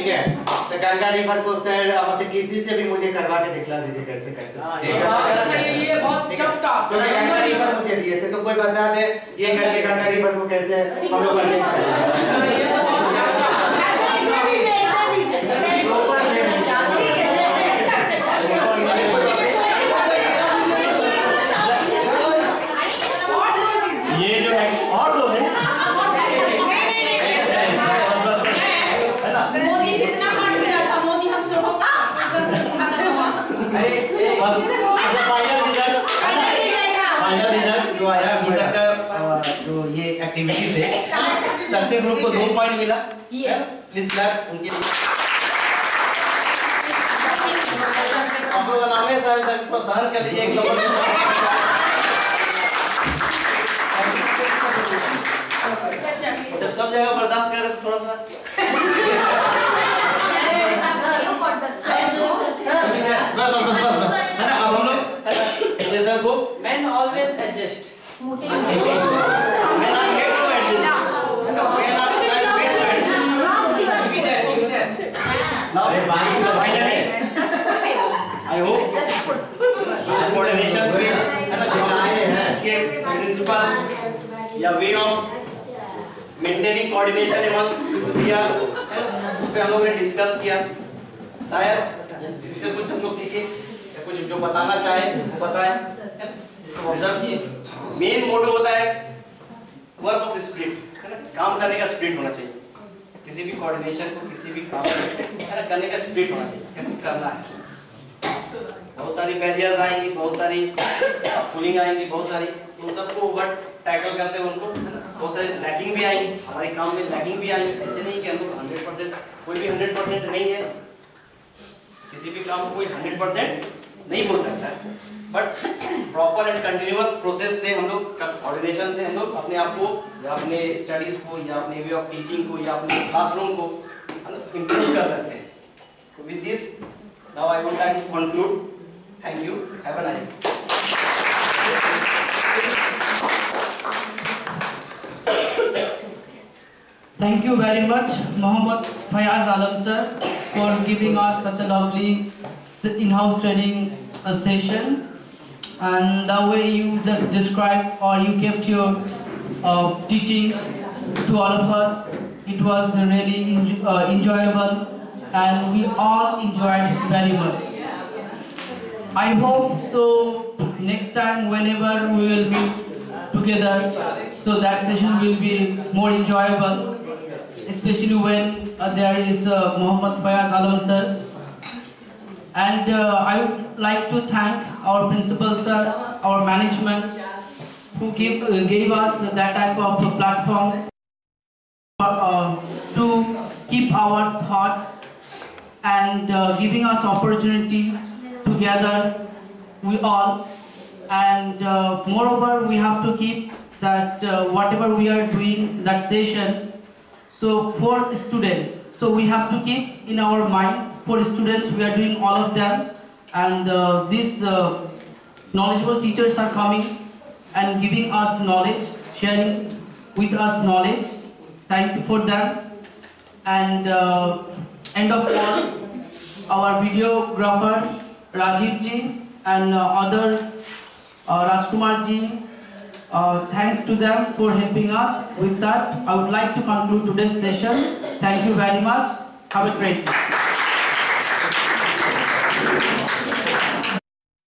ठीक है, तो गंगा रिवर को सर मतलब किसी से भी मुझे करवा के दिखला दीजिए कैसे करते हैं। ये बहुत टफ टास्क है। गंगा रिवर मुझे दिए थे तो कोई बता दे ये करके गंगा रिवर को कैसे हम लोग करते हैं। ये जो है और लोग हैं फाइनल रिजल्ट जो आया अभी तक जो ये एक्टिविटीज है शक्ति ग्रुप को 2 पॉइंट मिला। प्लीज क्लैप उनके लिए। आप लोग नाम है शायद को सहन कर लीजिए एक नंबर। जब सब जगह बर्दाश्त कर रहे थोड़ा सा बस है ना। अब हम लोग सेशन को Men always adjust. when I get to adjust when I decide where to adjust give me that now finally I hope coordination से है ना जो आए हैं इसके प्रिंसिपल या way of maintaining coordination among दिया उस पे हम लोगों ने डिस्कस किया। शायद इससे कुछ हम लोग सीखे या कुछ जो बताना चाहे बताएं। इसको ऑब्जर्व कीजिए। मेन मोटो होता है वर्क ऑफ स्पिरिट, है ना, काम करने का स्पिरिट होना चाहिए। किसी भी कोऑर्डिनेशन को किसी भी काम को है ना करने का स्पिरिट होना चाहिए, करना है। बहुत सारी बैरियर्स आएंगी, बहुत सारी पुलिंग आएंगी, बहुत सारी उन सबको ओवर टैकल करते हैं उनको, है ना। बहुत सारी लैकिंग भी आएंगी, हमारे काम में लैकिंग भी आएंगी। ऐसे नहीं कि हम लोग 100% कोई भी 100% नहीं है। किसी भी काम को कोई 100% नहीं बोल सकता है, but proper and continuous process से हम लोग कोऑर्डिनेशन से हम लोग अपने आप को या अपने स्टडीज को या अपने वे ऑफ टीचिंग को या अपने क्लासरूम को इम्प्रूव कर सकते हैं। With this now I would like to conclude. Thank you, have a nice day. Thank you very much, Mohammad Fayaz Alam sir, for giving us such a lovely in-house training session. And the way you just described or you kept your teaching to all of us, it was really enjoyable and we all enjoyed very much. I hope so next time whenever we will be together, so that session will be more enjoyable, especially when there is Mohammad Fayaz Alam sir. And I would like to thank our principal sir, our management, who gave us that type of platform to keep our thoughts and giving us opportunity together, we all. And moreover, we have to keep that whatever we are doing that session, so for students, so we have to keep in our mind for students we are doing all of them, and these knowledgeable teachers are coming and giving us knowledge, sharing with us knowledge. Thank you for them. And end of all, our videographer Rajiv ji and other Rajkumar ji, thanks to them for helping us with that. I would like to conclude today's session. Thank you very much. Have a great day.